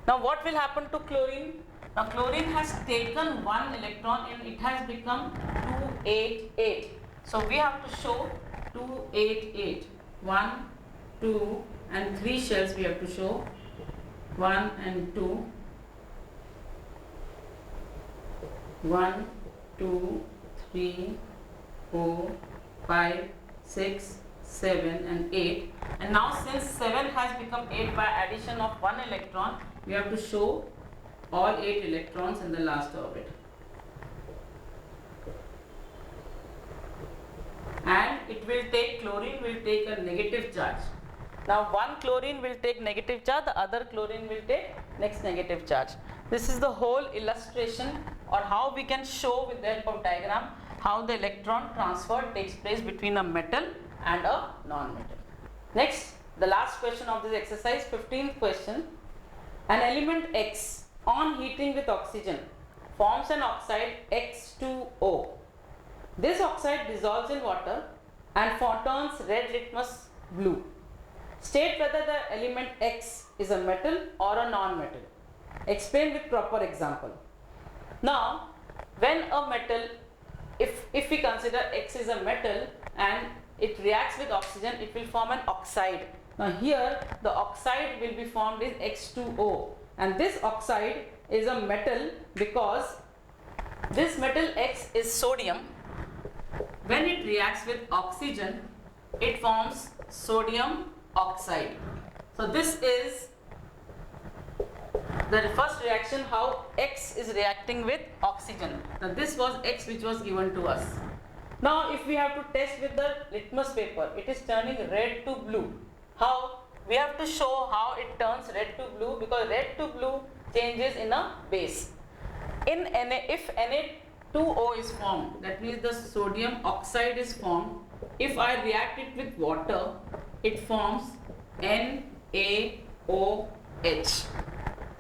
Now what will happen to chlorine? Now chlorine has taken 1 electron and it has become 2, 8, 8. So we have to show 2, 8, 8. 1, 2 and 3 shells we have to show. 1 and 2. 1, 2, 3, 4, 5, 6, 7 and 8. And now since 7 has become 8 by addition of 1 electron, we have to show all 8 electrons in the last orbit. And it will take, chlorine will take a negative charge. Now one chlorine will take negative charge, the other chlorine will take next negative charge. This is the whole illustration, or how we can show with the help of diagram how the electron transfer takes place between a metal and a non-metal. Next, the last question of this exercise, 15th question. An element X on heating with oxygen forms an oxide X2O. This oxide dissolves in water and turns red litmus blue. State whether the element X is a metal or a non-metal. Explain with proper example. Now, when a metal, if we consider X is a metal and it reacts with oxygen, it will form an oxide. Now here the oxide will be formed is X2O, and this oxide is a metal because this metal X is sodium. When it reacts with oxygen, it forms sodium oxide. So this is the first reaction, how X is reacting with oxygen. Now this was X which was given to us. Now if we have to test with the litmus paper, it is turning red to blue. How? We have to show how it turns red to blue, because red to blue changes in a base. In Na, if Na2O is formed, that means the sodium oxide is formed. If I react it with water, it forms NaOH.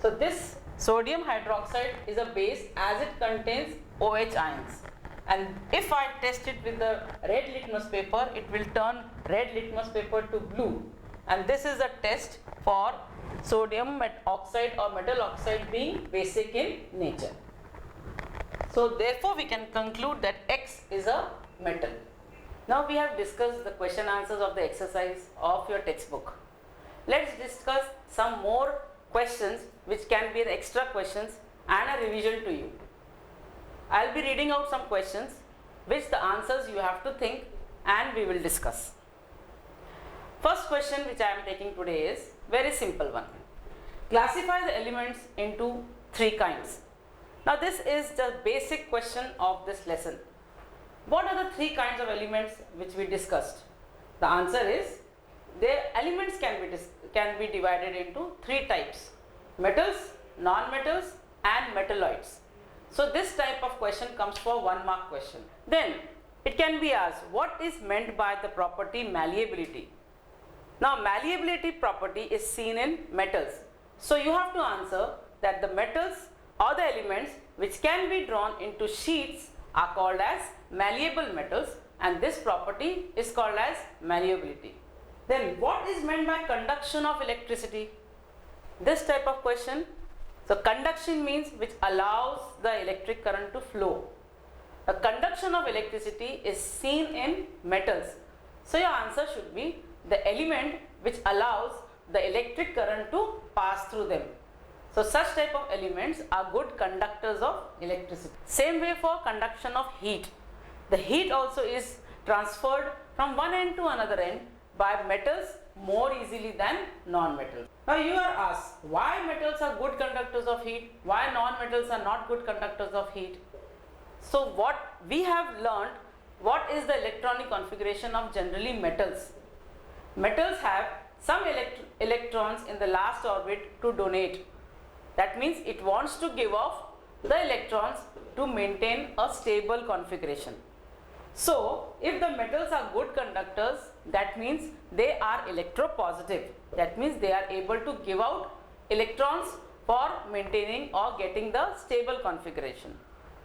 So this sodium hydroxide is a base as it contains OH ions. And if I test it with the red litmus paper, it will turn red litmus paper to blue. And this is a test for sodium oxide or metal oxide being basic in nature. So therefore we can conclude that X is a metal. Now we have discussed the question answers of the exercise of your textbook. Let's discuss some more questions which can be the extra questions and a revision to you. I will be reading out some questions which the answers you have to think and we will discuss. First question which I am taking today is very simple one. Classify the elements into 3 kinds. Now this is the basic question of this lesson. What are the three kinds of elements which we discussed? The answer is their elements can be divided into three types: metals, non-metals and metalloids. So this type of question comes for 1 mark question. Then it can be asked, what is meant by the property malleability? Now malleability property is seen in metals. So you have to answer that the metals or the elements which can be drawn into sheets are called as malleable metals, and this property is called as malleability. Then what is meant by conduction of electricity? This type of question. So conduction means which allows the electric current to flow. The conduction of electricity is seen in metals. So your answer should be the element which allows the electric current to pass through them. So such type of elements are good conductors of electricity. Same way for conduction of heat. The heat also is transferred from one end to another end by metals more easily than non-metals. Now you are asked, why metals are good conductors of heat, why non-metals are not good conductors of heat? So what we have learned, what is the electronic configuration of generally metals? Metals have some electrons in the last orbit to donate. That means it wants to give off the electrons to maintain a stable configuration. So if the metals are good conductors, that means they are electropositive. That means they are able to give out electrons for maintaining or getting the stable configuration.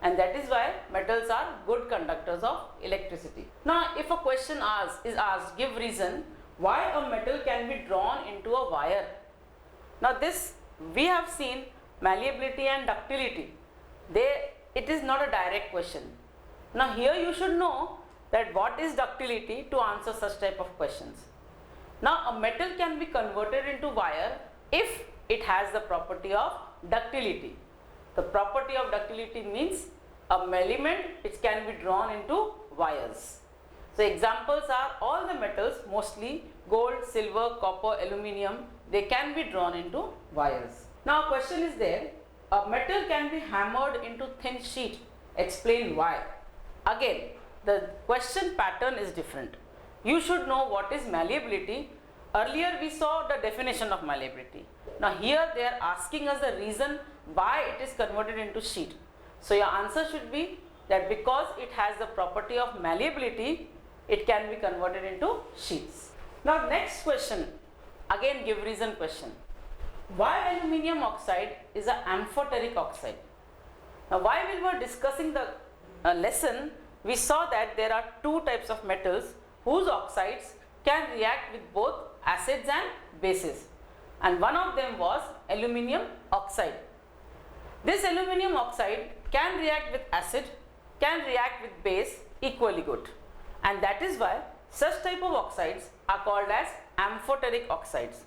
And that is why metals are good conductors of electricity. Now if a question is asked, give reason why a metal can be drawn into a wire. Now this we have seen malleability and ductility. It is not a direct question. Now here you should know that what is ductility to answer such type of questions. Now a metal can be converted into wire if it has the property of ductility. The property of ductility means a element which can be drawn into wires. So examples are all the metals, mostly gold, silver, copper, aluminium, they can be drawn into wires. Now a question is there, a metal can be hammered into thin sheet. Explain why. Again, the question pattern is different. You should know what is malleability. Earlier we saw the definition of malleability. Now here they are asking us the reason why it is converted into sheet. So your answer should be that because it has the property of malleability, it can be converted into sheets. Now next question, again give reason question. Why aluminium oxide is an amphoteric oxide? Now while we were discussing the lesson, we saw that there are two types of metals whose oxides can react with both acids and bases, and one of them was aluminium oxide. This aluminium oxide can react with acid, can react with base equally good, and that is why such type of oxides are called as amphoteric oxides.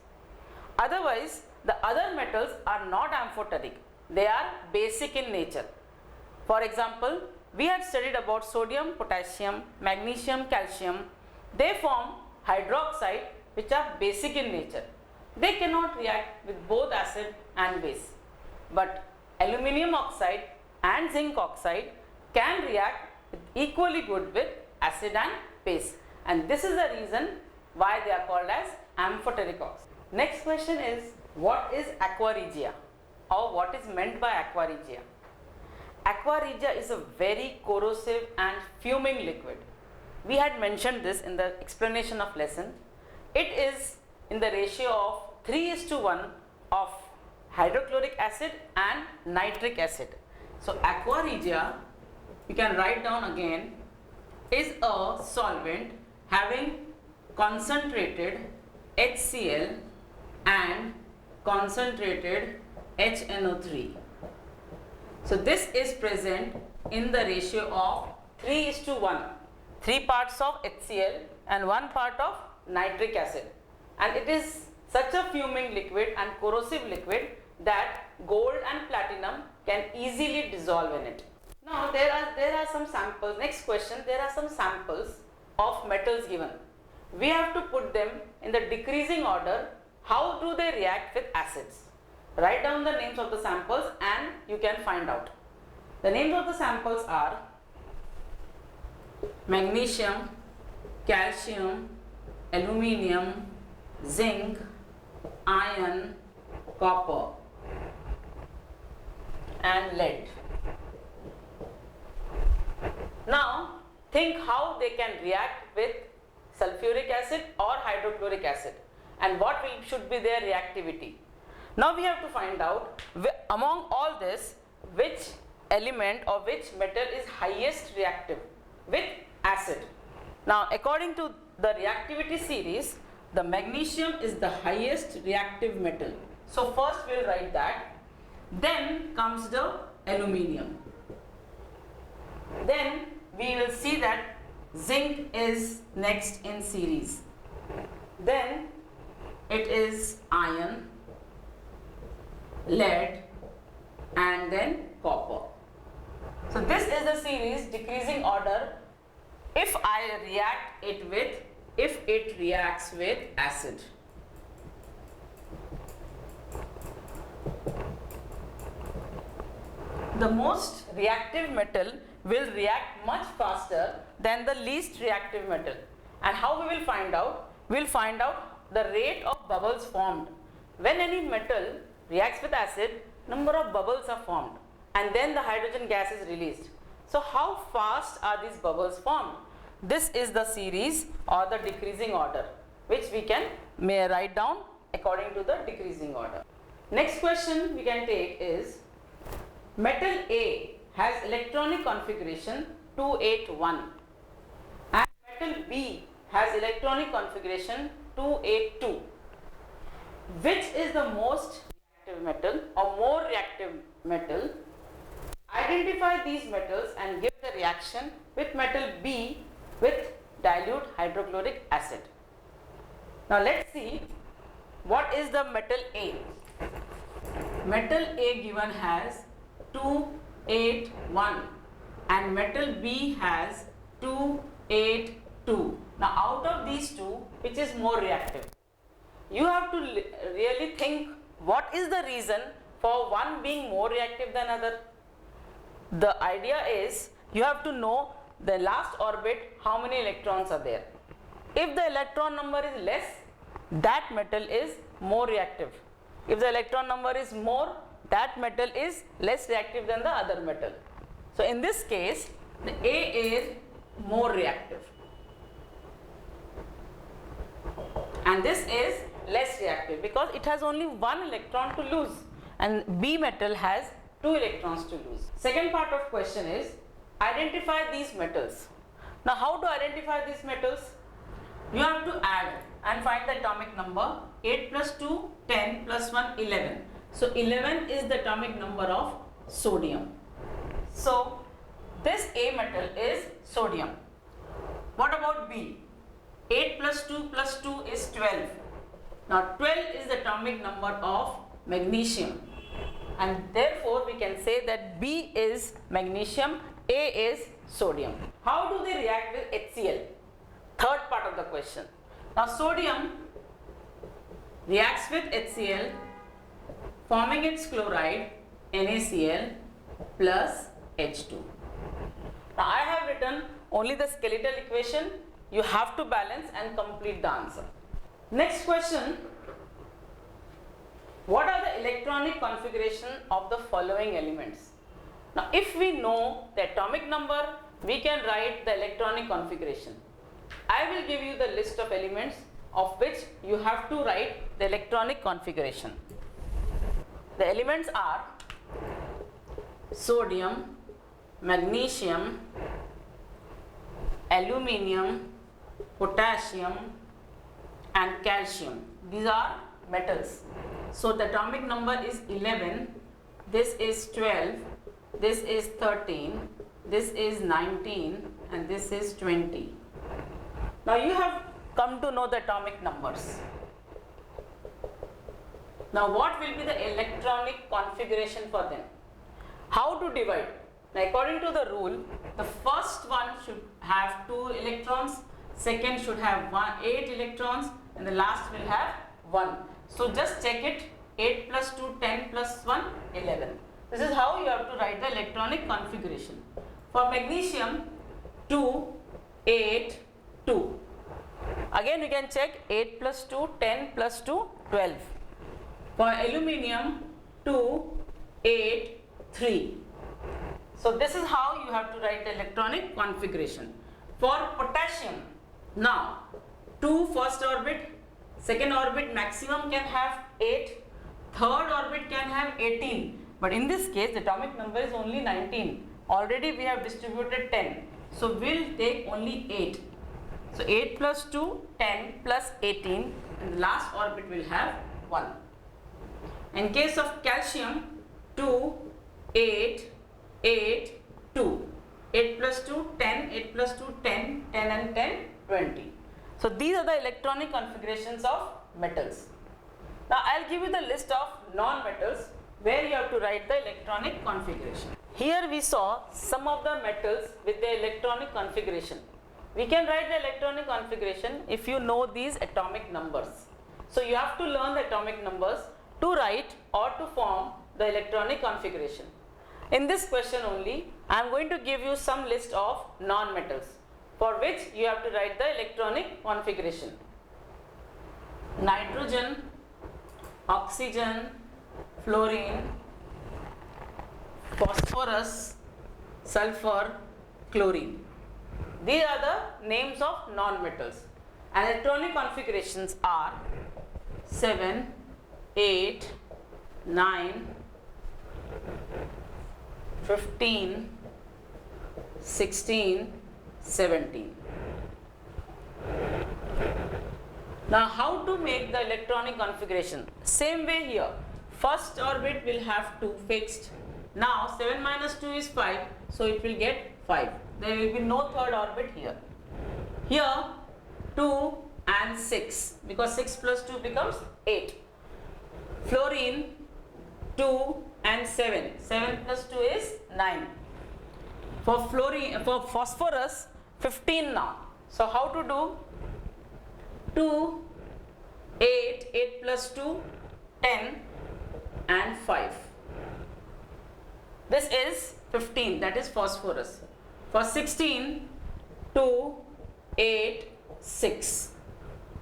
Otherwise the other metals are not amphoteric, they are basic in nature. For example, we had studied about sodium, potassium, magnesium, calcium. They form hydroxide which are basic in nature. They cannot react with both acid and base. But aluminium oxide and zinc oxide can react equally good with acid and base. And this is the reason why they are called as amphoteric oxide. Next question is, what is aqua regia, or what is meant by aqua regia? Aqua regia is a very corrosive and fuming liquid. We had mentioned this in the explanation of lesson. It is in the ratio of 3:1 of hydrochloric acid and nitric acid. So aqua regia, you can write down again, is a solvent having concentrated HCl and concentrated HNO3. So this is present in the ratio of 3:1, 3 parts of HCl and 1 part of nitric acid, and it is such a fuming liquid and corrosive liquid that gold and platinum can easily dissolve in it. Now there are some samples. Next question, there are some samples of metals given. We have to put them in the decreasing order. How do they react with acids? Write down the names of the samples and you can find out. The names of the samples are magnesium, calcium, aluminium, zinc, iron, copper and lead. Now think how they can react with sulfuric acid or hydrochloric acid and what should be their reactivity. Now we have to find out among all this which element or which metal is highest reactive with acid. Now according to the reactivity series, the magnesium is the highest reactive metal. So first we will write that. Then comes the aluminium. Then we will see that zinc is next in series. Then it is iron, lead and then copper. So this is the series decreasing order if it reacts with acid. The most reactive metal will react much faster than the least reactive metal. And how we will find out? We will find out the rate of bubbles formed. When any metal reacts with acid, number of bubbles are formed and then the hydrogen gas is released. So how fast are these bubbles formed? This is the series or the decreasing order which we may write down according to the decreasing order. Next question we can take is metal A has electronic configuration 281 and metal B has electronic configuration 282. Which is the most reactive metal or more reactive metal? Identify these metals and give the reaction with metal B with dilute hydrochloric acid. Now let's see what is the metal A. Metal A given has 281 and metal B has 282. Now out of these two, which is more reactive? You have to really think what is the reason for one being more reactive than other. The idea is you have to know the last orbit how many electrons are there. If the electron number is less, that metal is more reactive. If the electron number is more, that metal is less reactive than the other metal. So in this case, the A is more reactive and this is less reactive because it has only one electron to lose and B metal has 2 electrons to lose. Second part of question is identify these metals. Now how to identify these metals? You have to add and find the atomic number. 8 plus 2, 10 plus 1, 11. So 11 is the atomic number of sodium. So this A metal is sodium. What about B? 8 plus 2 plus 2 is 12. Now 12 is the atomic number of magnesium and therefore we can say that B is magnesium, A is sodium. How do they react with HCl? Third part of the question. Now sodium reacts with HCl forming its chloride NaCl plus H2. Now I have written only the skeletal equation. You have to balance and complete the answer. Next question. What are the electronic configuration of the following elements? Now if we know the atomic number, we can write the electronic configuration. I will give you the list of elements of which you have to write the electronic configuration. The elements are sodium, magnesium, aluminium, potassium and calcium. These are metals. So the atomic number is 11, this is 12, this is 13, this is 19 and this is 20. Now you have come to know the atomic numbers. Now what will be the electronic configuration for them? How to divide? Now according to the rule, the first one should have 2 electrons, second should have 8 electrons and the last will have 1. So just check it, 8 plus 2, 10 plus 1, 11. This is how you have to write the electronic configuration. For magnesium, 2 8, 2. Again we can check 8 plus 2, 10 plus 2, 12. For aluminium, 2, 8, 3. So this is how you have to write the electronic configuration. For potassium, now 2 first orbit, second orbit maximum can have 8, third orbit can have 18. But in this case, the atomic number is only 19. Already we have distributed 10. So we'll take only 8. So 8 plus 2, 10 plus 18, and the last orbit will have 1. In case of calcium, 2, 8, 8, 2. 8 plus 2, 10, 8 plus 2, 10, 10 and 10, 20. So these are the electronic configurations of metals. Now I'll give you the list of non-metals where you have to write the electronic configuration. Here we saw some of the metals with the electronic configuration. We can write the electronic configuration if you know these atomic numbers. So you have to learn the atomic numbers to write or to form the electronic configuration. In this question only, I am going to give you some list of non-metals for which you have to write the electronic configuration. Nitrogen, oxygen, fluorine, phosphorus, sulfur, chlorine. These are the names of non-metals. And electronic configurations are 7, 8, 9, 15, 16, 17. Now how to make the electronic configuration? Same way here. First orbit will have 2 fixed. Now 7 minus 2 is 5, so it will get 5. There will be no third orbit here. Here 2 and 6, because 6 plus 2 becomes 8. Fluorine 2 and 7. 7 plus 2 is 9. For phosphorus 15 now. So how to do? 2, 8, 8 plus 2, 10 and 5. This is 15, that is phosphorus. For 16, 2, 8, 6.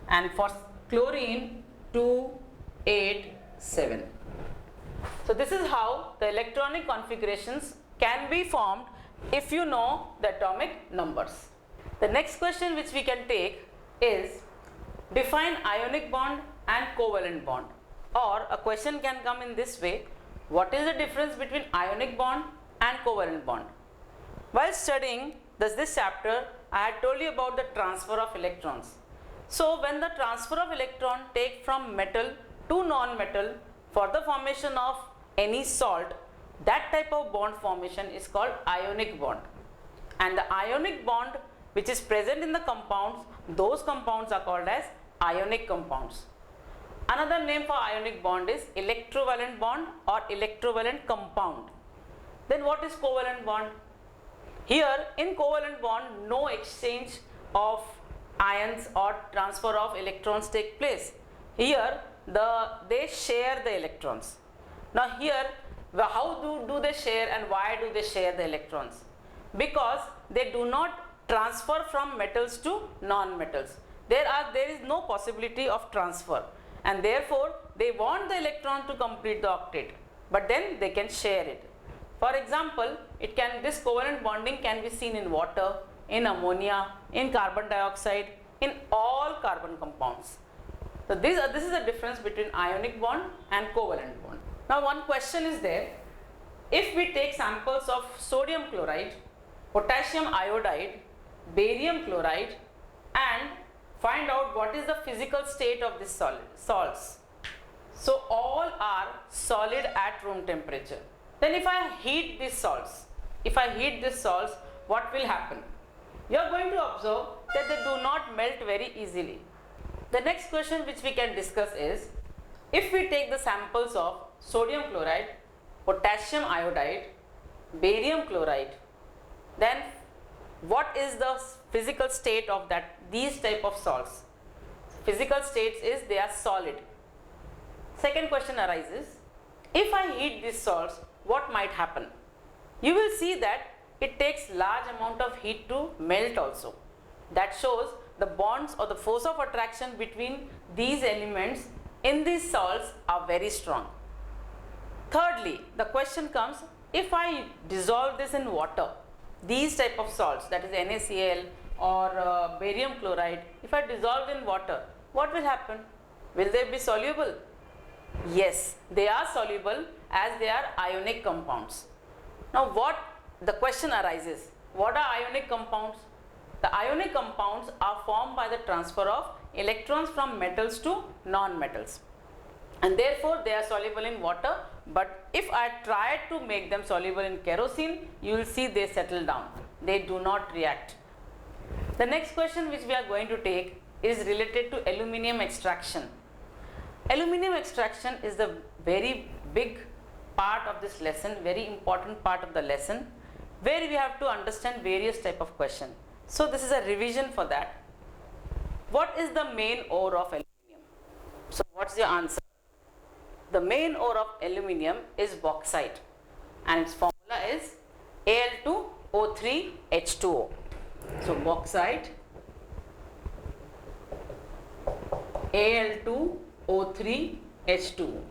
And for chlorine, 2, 8, 7. So this is how the electronic configurations can be formed if you know the atomic numbers. The next question which we can take is define ionic bond and covalent bond. Or a question can come in this way: what is the difference between ionic bond and covalent bond? While studying this chapter, I had told you about the transfer of electrons. So when the transfer of electron take from metal to non-metal for the formation of any salt, that type of bond formation is called ionic bond. And the ionic bond which is present in the compounds, those compounds are called as ionic compounds. Another name for ionic bond is electrovalent bond or electrovalent compound. Then what is covalent bond? Here in covalent bond, no exchange of ions or transfer of electrons take place. Here they share the electrons. Now here, how do they share and why do they share the electrons? Because they do not transfer from metals to non-metals. There is no possibility of transfer, and therefore they want the electron to complete the octet, but then they can share it. For example, this covalent bonding can be seen in water, in ammonia, in carbon dioxide, in all carbon compounds. So this is the difference between ionic bond and covalent bond. Now one question is there: if we take samples of sodium chloride, potassium iodide, barium chloride, and find out what is the physical state of these salts. So all are solid at room temperature. Then if I heat these salts, what will happen? You are going to observe that they do not melt very easily. The next question which we can discuss is, if we take the samples of sodium chloride, potassium iodide, barium chloride, then what is the physical state of these type of salts? Physical states is they are solid. Second question arises, if I heat these salts, what might happen? You will see that it takes large amount of heat to melt also. that shows the bonds or the force of attraction between these elements in these salts are very strong. Thirdly, the question comes, if I dissolve this in water, these type of salts, that is NaCl or barium chloride, if I dissolve in water, what will happen? Will they be soluble? Yes, they are soluble as they are ionic compounds. Now the question arises, what are ionic compounds? The ionic compounds are formed by the transfer of electrons from metals to non-metals, and therefore they are soluble in water. But if I try to make them soluble in kerosene, you will see they settle down. They do not react. The next question which we are going to take is related to aluminium extraction. Aluminium extraction is the very big part of this lesson, very important part of the lesson, where we have to understand various type of question. So this is a revision for that. What is the main ore of aluminium? So what's your answer? The main ore of aluminium is bauxite, and its formula is Al2O3H2O. So bauxite, Al2O3H2O.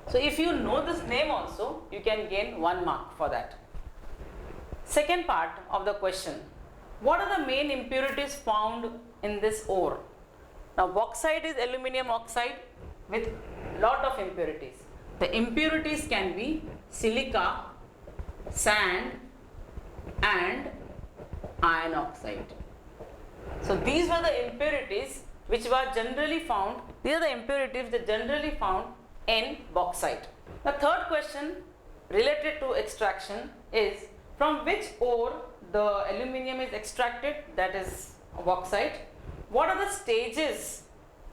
So if you know this name also, you can gain 1 mark for that. Second part of the question, what are the main impurities found in this ore? Now bauxite is aluminium oxide with lot of impurities. The impurities can be silica, sand and iron oxide. So these were the impurities which were generally found. These are the impurities that generally found in bauxite. The third question related to extraction is, from which ore the aluminium is extracted, that is bauxite. What are the stages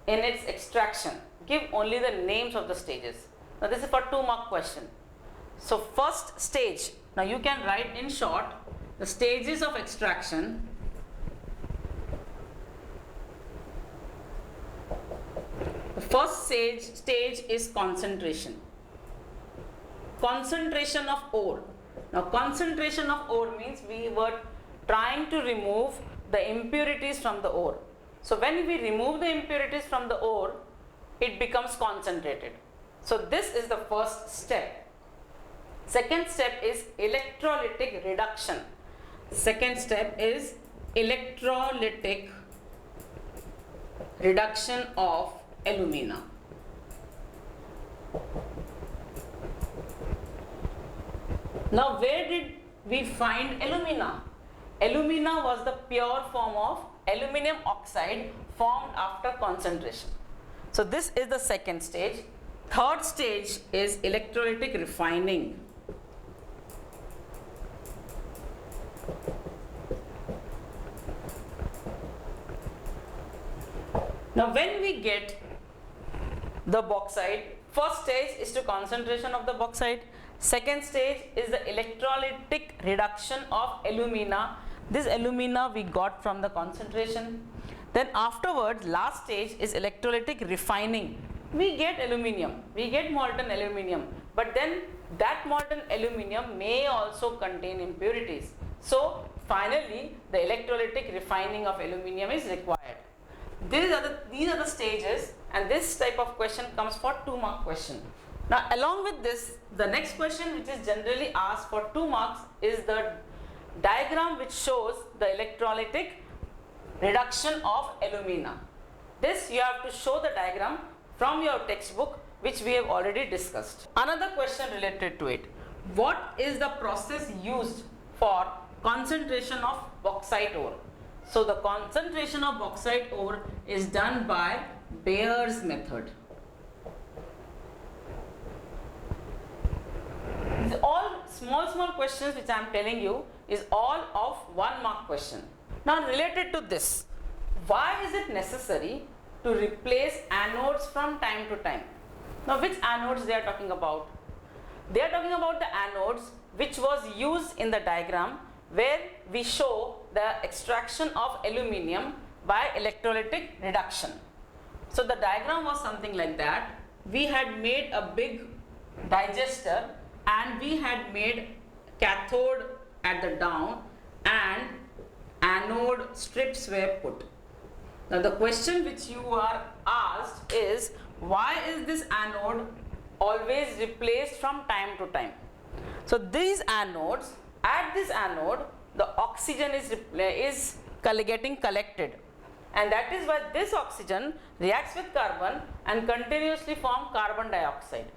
in its extraction? Give only the names of the stages. Now this is for 2 mark question. So first stage, now you can write in short the stages of extraction. The first stage is concentration. Concentration of ore. Now concentration of ore means we were trying to remove the impurities from the ore. So when we remove the impurities from the ore, it becomes concentrated. So this is the first step. Second step is electrolytic reduction. Second step is electrolytic reduction of alumina. Now where did we find alumina? Alumina was the pure form of aluminium oxide formed after concentration. So this is the second stage. Third stage is electrolytic refining. Now when we get the bauxite, first stage is to concentration of the bauxite. Second stage is the electrolytic reduction of alumina. This alumina we got from the concentration. Then afterwards, last stage is electrolytic refining. We get aluminium, we get molten aluminium, but then that molten aluminium may also contain impurities. So finally, the electrolytic refining of aluminium is required. These are the stages, and this type of question comes for 2 mark question. Now along with this, the next question which is generally asked for 2 marks is the diagram which shows the electrolytic reduction of alumina. This you have to show the diagram from your textbook, which we have already discussed. Another question related to it, what is the process used for concentration of bauxite ore? So the concentration of bauxite ore is done by Bayer's method. All small questions which I am telling you is all of 1 mark question. Now related to this, why is it necessary to replace anodes from time to time? Now which anodes they are talking about? They are talking about the anodes which was used in the diagram where we show the extraction of aluminium by electrolytic reduction. So the diagram was something like that. We had made a big digester and we had made cathode at the down and anode strips were put. Now the question which you are asked is, why is this anode always replaced from time to time? So these anodes, at this anode the oxygen is getting collected, and that is why this oxygen reacts with carbon and continuously form carbon dioxide,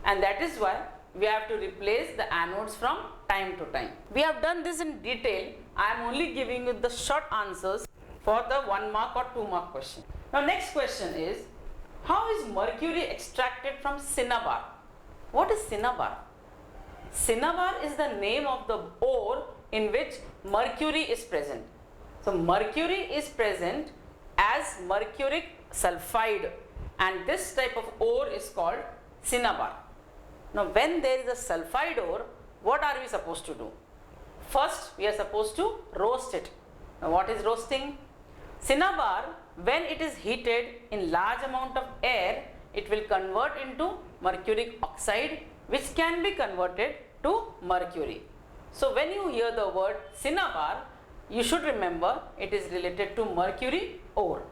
and that is why we have to replace the anodes from time to time. We have done this in detail. I am only giving you the short answers for the 1 mark or 2 mark question. Now next question is, how is mercury extracted from cinnabar? What is cinnabar? Cinnabar is the name of the ore in which mercury is present. So mercury is present as mercuric sulfide, and this type of ore is called cinnabar. Now when there is a sulfide ore, what are we supposed to do? First we are supposed to roast it. Now what is roasting? Cinnabar, when it is heated in large amount of air, it will convert into mercuric oxide, which can be converted to mercury. So when you hear the word cinnabar, you should remember it is related to mercury ore.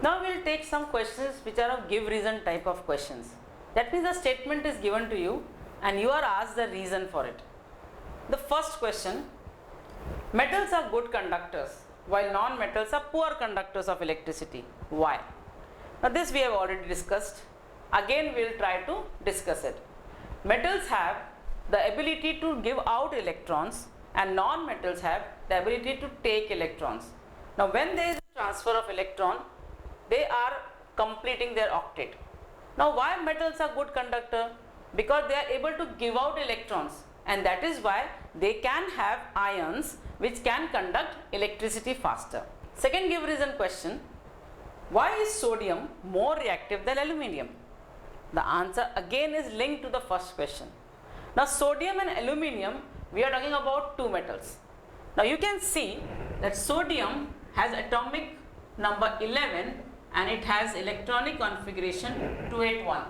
Now we will take some questions which are of give reason type of questions. That means a statement is given to you and you are asked the reason for it. The first question, metals are good conductors while non-metals are poor conductors of electricity. Why? Now this we have already discussed. Again we will try to discuss it. Metals have the ability to give out electrons and non-metals have the ability to take electrons. Now when there is a transfer of electron, they are completing their octet. Now why metals are good conductor? Because they are able to give out electrons, and that is why they can have ions which can conduct electricity faster. Second give reason question, why is sodium more reactive than aluminium? The answer again is linked to the first question. Now sodium and aluminium, we are talking about two metals. Now you can see that sodium has atomic number 11 and it has electronic configuration 281.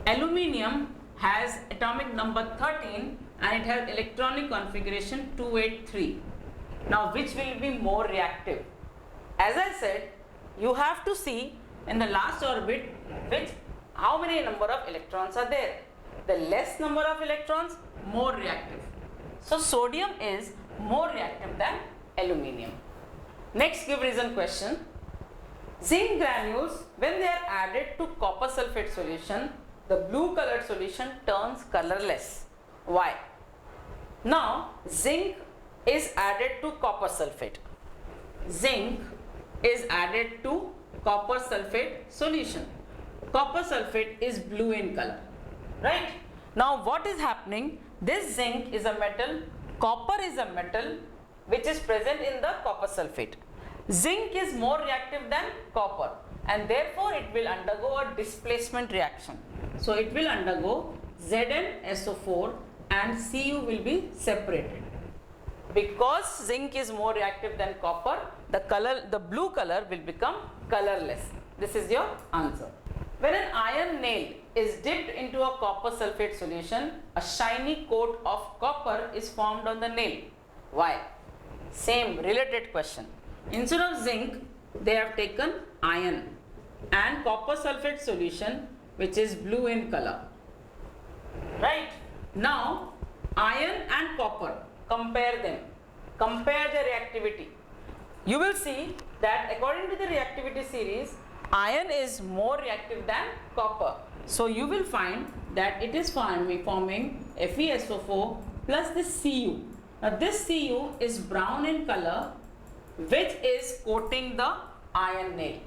Aluminium has atomic number 13 and it has electronic configuration 283. Now which will be more reactive? As I said, you have to see in the last orbit how many number of electrons are there. The less number of electrons, more reactive. So sodium is more reactive than aluminium. Next give reason question, zinc granules, when they are added to copper sulfate solution, the blue colored solution turns colorless. Why? Now zinc is added to copper sulfate. Zinc is added to copper sulfate solution. Copper sulfate is blue in color, right? Now what is happening? This zinc is a metal, copper is a metal which is present in the copper sulfate. Zinc is more reactive than copper and therefore it will undergo a displacement reaction. So it will undergo ZnSO4 and Cu will be separated. Because zinc is more reactive than copper, the blue color will become colorless. This is your answer. When an iron nail is dipped into a copper sulfate solution, a shiny coat of copper is formed on the nail. Why? Same related question. Instead of zinc, they have taken iron and copper sulfate solution which is blue in color. Right? Now, iron and copper, compare them. Compare their reactivity. You will see that according to the reactivity series, iron is more reactive than copper. So you will find that it is forming FeSO4 plus this Cu. Now this Cu is brown in color, which is coating the iron nail.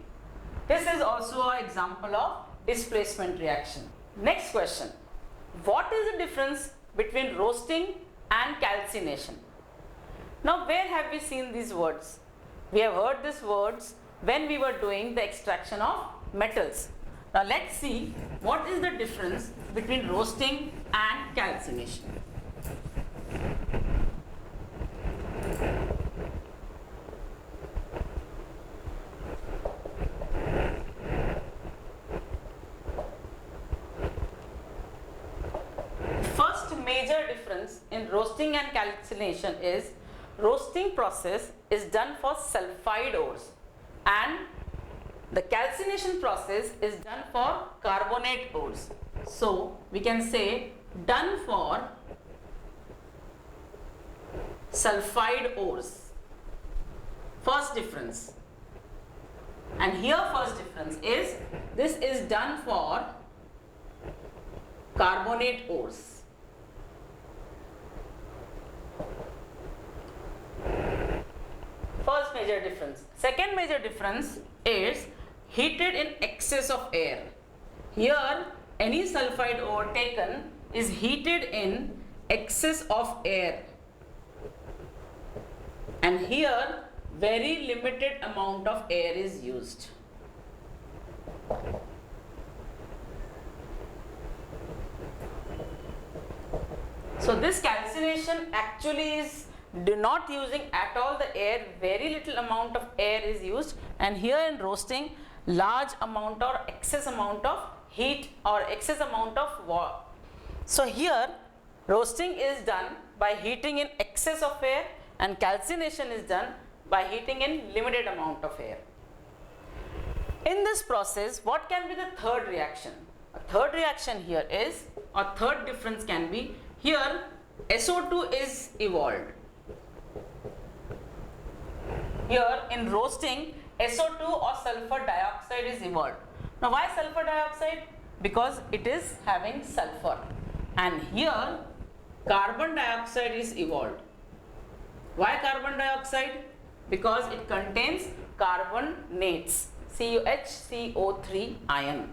This is also an example of displacement reaction. Next question. What is the difference between roasting and calcination? Now where have we seen these words? We have heard these words when we were doing the extraction of metals. Now let's see what is the difference between roasting and calcination. First major difference in roasting and calcination is roasting process is done for sulfide ores and the calcination process is done for carbonate ores. So we can say done for sulfide ores. First difference. And here first difference is this is done for carbonate ores. First major difference. Second major difference is heated in excess of air. Here any sulfide ore taken is heated in excess of air. And here very limited amount of air is used. So this calcination actually is not using at all the air, very little amount of air is used, and here in roasting large amount or excess amount of heat or excess amount of water. So here roasting is done by heating in excess of air and calcination is done by heating in limited amount of air. In this process, what can be the third reaction? A third reaction here is, or third difference can be, here SO2 is evolved. Here in roasting, SO2 or sulfur dioxide is evolved. Now why sulfur dioxide? Because it is having sulfur. And here carbon dioxide is evolved. Why carbon dioxide? Because it contains carbonates, CuHCO3 ion.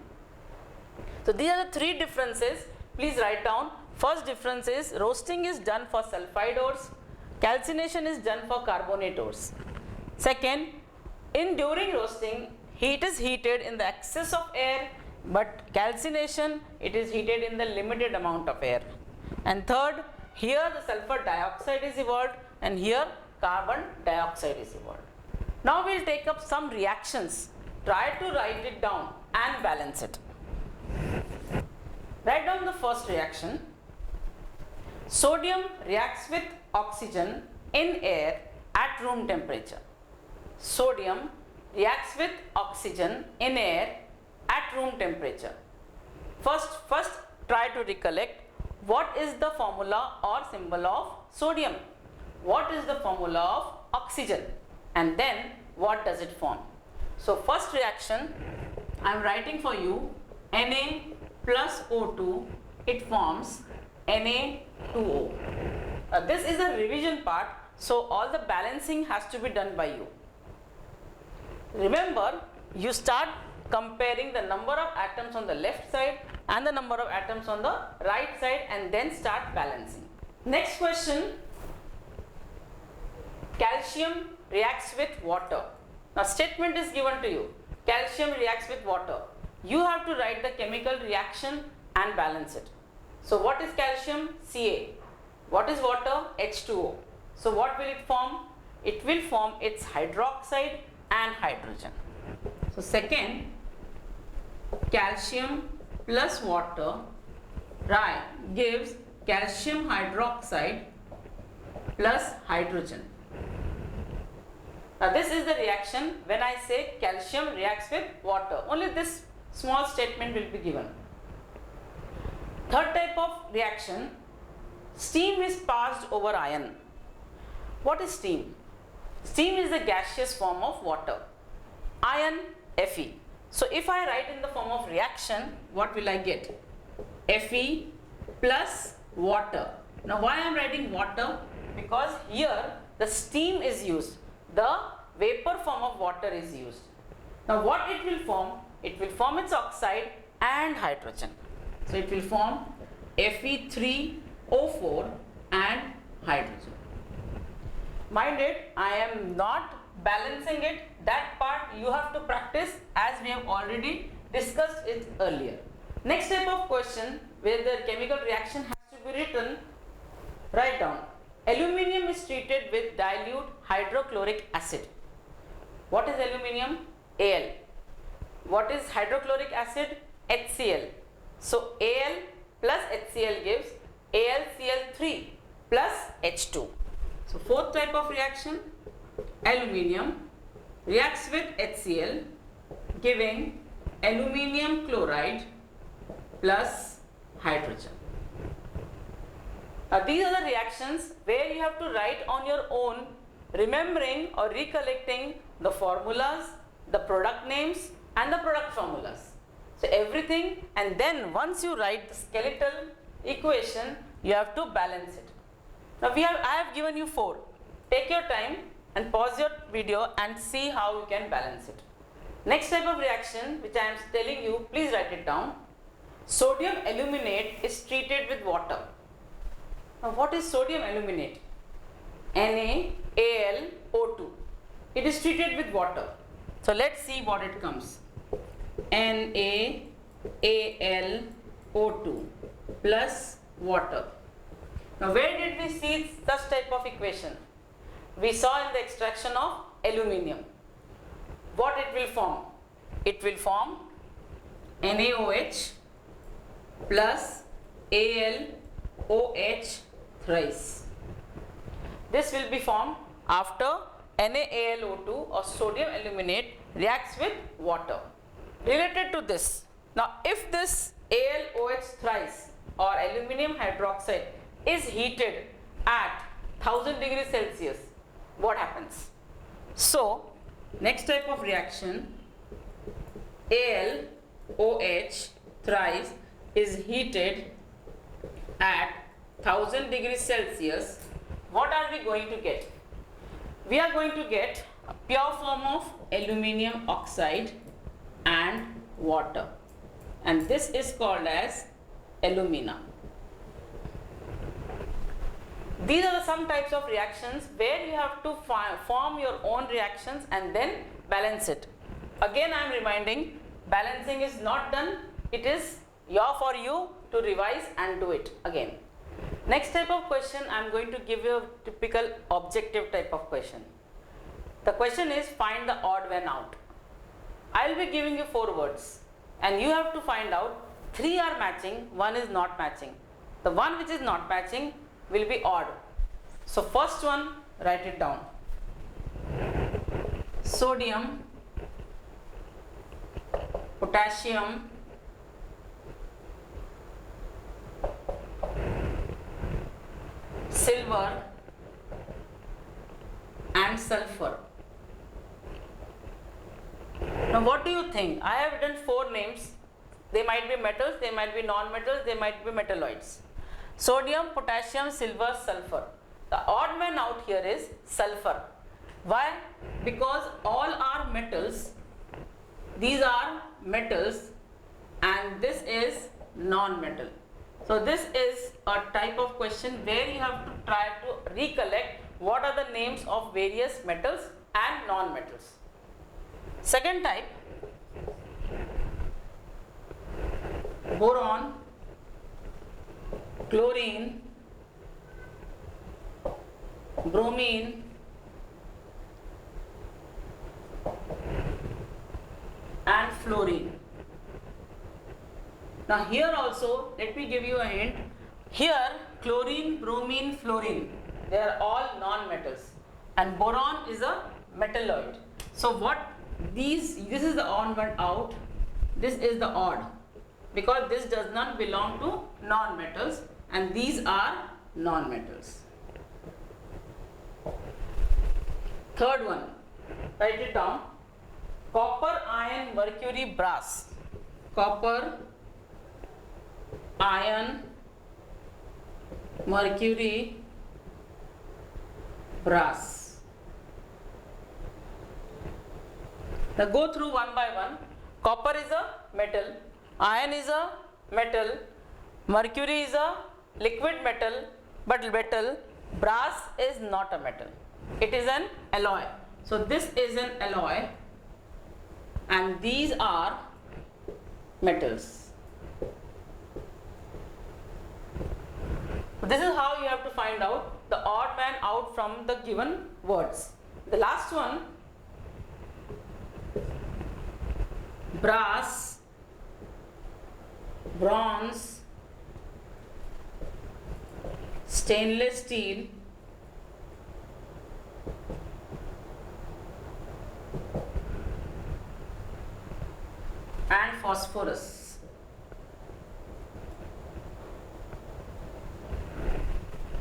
So these are the three differences. Please write down. First difference is roasting is done for sulfide ores, calcination is done for carbonate ores. Second, during roasting, heat is heated in the excess of air, but calcination it is heated in the limited amount of air. And third, here the sulfur dioxide is evolved and here carbon dioxide is evolved. Now we will take up some reactions. Try to write it down and balance it. Write down the first reaction. Sodium reacts with oxygen in air at room temperature. Sodium reacts with oxygen in air at room temperature. First try to recollect what is the formula or symbol of sodium, what is the formula of oxygen, and then what does it form. So first reaction I am writing for you, Na plus O2, it forms Na2O. This is a revision part, so all the balancing has to be done by you. Remember, you start comparing the number of atoms on the left side and the number of atoms on the right side and then start balancing. Next question, calcium reacts with water. Now statement is given to you, calcium reacts with water. You have to write the chemical reaction and balance it. So what is calcium? Ca. What is water? H2O. So what will it form? It will form its hydroxide and hydrogen. So second, calcium plus water, right, gives calcium hydroxide plus hydrogen. Now this is the reaction when I say calcium reacts with water. Only this small statement will be given. Third type of reaction, steam is passed over iron. What is steam? Steam is the gaseous form of water. Iron, Fe. So if I write in the form of reaction, what will I get? Fe plus water. Now why I am writing water? Because here the steam is used. The vapor form of water is used. Now what it will form? It will form its oxide and hydrogen. So it will form Fe3O4 and hydrogen. Mind it, I am not balancing it. That part you have to practice as we have already discussed it earlier. Next type of question where the chemical reaction has to be written, write down. Aluminium is treated with dilute hydrochloric acid. What is aluminium? Al. What is hydrochloric acid? HCl. So Al plus HCl gives AlCl3 plus H2. So fourth type of reaction, aluminium reacts with HCl giving aluminium chloride plus hydrogen. Now these are the reactions where you have to write on your own, remembering or recollecting the formulas, the product names and the product formulas. So everything, and then once you write the skeletal equation, you have to balance it. Now I have given you 4. Take your time and pause your video and see how you can balance it. Next type of reaction which I am telling you, please write it down. Sodium aluminate is treated with water. Now what is sodium aluminate? NaAlO2. It is treated with water. So let's see what it comes. NaAlO2 plus water. Now where did we see such type of equation? We saw in the extraction of aluminium. What it will form? It will form NaOH plus AlOH thrice. This will be formed after NaAlO2 or sodium aluminate reacts with water. Related to this, now if this AlOH thrice or aluminium hydroxide is heated at 1000 degrees Celsius, what happens? So next type of reaction, AlOH thrice is heated at 1000 degrees Celsius. What are we going to get? We are going to get a pure form of aluminium oxide and water, and this is called as alumina. These are some types of reactions where you have to form your own reactions and then balance it. Again I am reminding, balancing is not done, it is for you to revise and do it again. Next type of question, I am going to give you a typical objective type of question. The question is, find the odd one out. I will be giving you 4 words and you have to find out 3 are matching, 1 is not matching. The one which is not matching will be odd. So first one, write it down. Sodium, potassium, silver and sulfur. Now what do you think? I have written 4 names. They might be metals, they might be non-metals, they might be metalloids. Sodium, potassium, silver, sulfur. The odd man out here is sulfur. Why? Because all are metals. These are metals and this is non-metal. So this is a type of question where you have to try to recollect what are the names of various metals and non-metals. Second type, boron, chlorine, bromine, and fluorine. Now here also, let me give you a hint. Here chlorine, bromine, fluorine, they are all non-metals and boron is a metalloid. So what this is the odd one out, this is the odd, because this does not belong to non-metals and these are non-metals. Third one, write it down. Copper, iron, mercury, brass. Copper, iron, mercury, brass. Now go through one by one. Copper is a metal, iron is a metal, mercury is a liquid metal, but metal, brass is not a metal. It is an alloy. So this is an alloy and these are metals. So this is how you have to find out the odd man out from the given words. The last one, brass, bronze, stainless steel, phosphorus.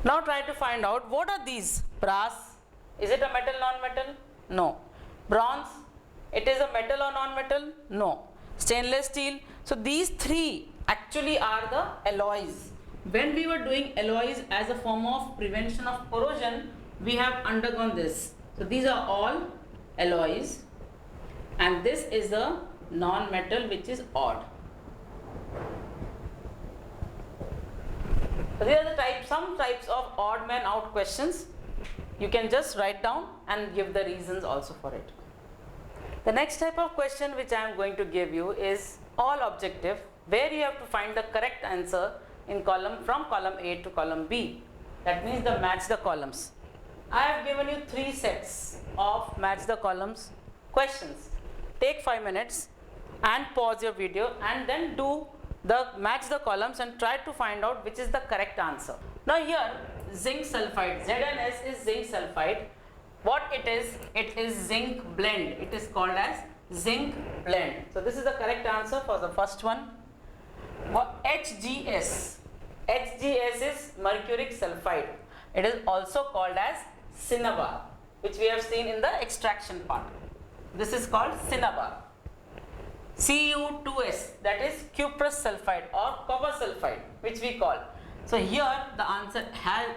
Now try to find out what are these. Brass, is it a metal, non-metal? No. Bronze, it is a metal or non-metal? No. Stainless steel. So these three actually are the alloys. When we were doing alloys as a form of prevention of corrosion, we have undergone this. So these are all alloys, and this is a non-metal which is odd. So these are the some types of odd man out questions. You can just write down and give the reasons also for it. The next type of question which I am going to give you is all objective, where you have to find the correct answer in column from column A to column B. That means the match the columns. I have given you 3 sets of match the columns questions. Take 5 minutes and pause your video and then do the match the columns and try to find out which is the correct answer. Now here zinc sulfide, ZnS is zinc sulfide. What it is zinc blend. It is called as zinc blend. So this is the correct answer for the first one. HGS is mercuric sulfide. It is also called as cinnabar, which we have seen in the extraction part. This is called cinnabar. Cu2S, that is cuprous sulfide or copper sulfide, which we call. So here the answer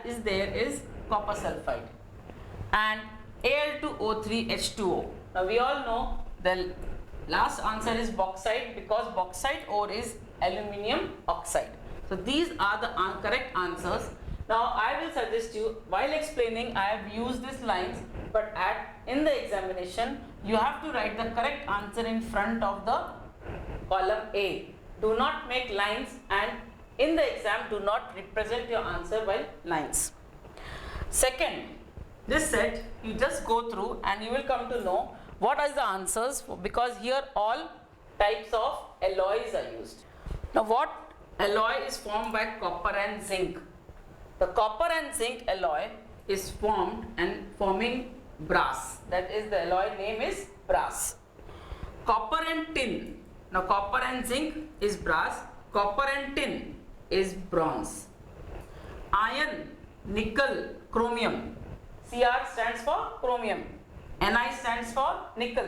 is copper sulfide. And Al2O3H2O. Now we all know the last answer is bauxite, because bauxite ore is aluminium oxide. So these are the correct answers. Now I will suggest you, while explaining I have used these lines, but in the examination you have to write the correct answer in front of the column A. Do not make lines, and in the exam do not represent your answer by lines. Second, this set you just go through and you will come to know what are the answers, because here all types of alloys are used. Now what alloy is formed by copper and zinc? The copper and zinc alloy is formed and forming brass. That is, the alloy name is brass. Copper and tin. Now copper and zinc is brass. Copper and tin is bronze. Iron, nickel, chromium. Cr stands for chromium. Ni stands for nickel.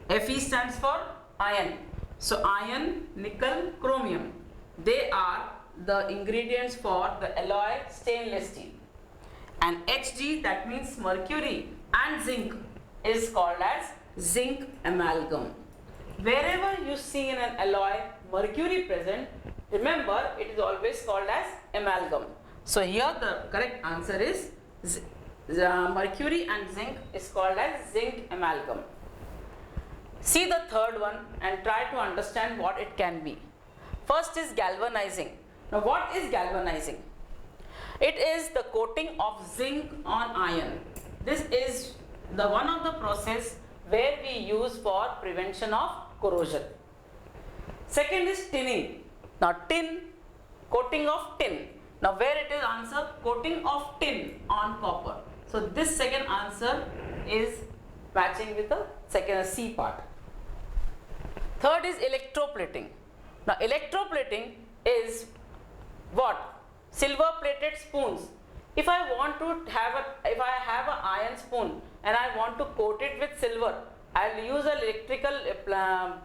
Fe stands for iron. So iron, nickel, chromium, they are the ingredients for the alloy stainless steel. And Hg, that means mercury and zinc, is called as zinc amalgam. Wherever you see in an alloy mercury present, remember it is always called as amalgam. So here the correct answer is mercury and zinc is called as zinc amalgam. See the third one and try to understand what it can be. First is galvanizing. Now what is galvanizing? It is the coating of zinc on iron. This is the one of the process where we use for prevention of corrosion. Second is tinning. Now tin, coating of tin. Now where it is answer? Coating of tin on copper. So this second answer is matching with the second C part. Third is electroplating. Now electroplating is what? Silver plated spoons. If I have an iron spoon and I want to coat it with silver, I will use an electrical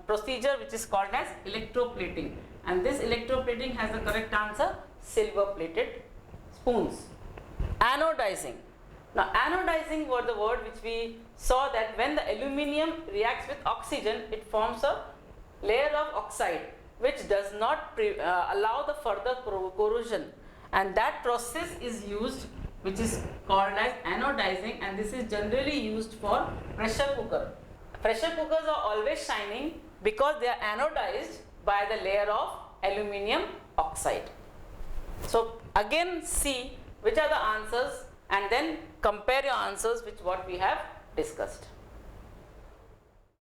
procedure which is called as electroplating. And this electroplating has the correct answer, silver plated spoons. Anodizing. Now anodizing was the word which we saw, that when the aluminium reacts with oxygen, it forms a layer of oxide which does not allow the further corrosion, and that process is used, which is called as anodizing, and this is generally used for pressure cooker. Pressure cookers are always shining because they are anodized by the layer of aluminium oxide. So again see which are the answers and then compare your answers with what we have discussed.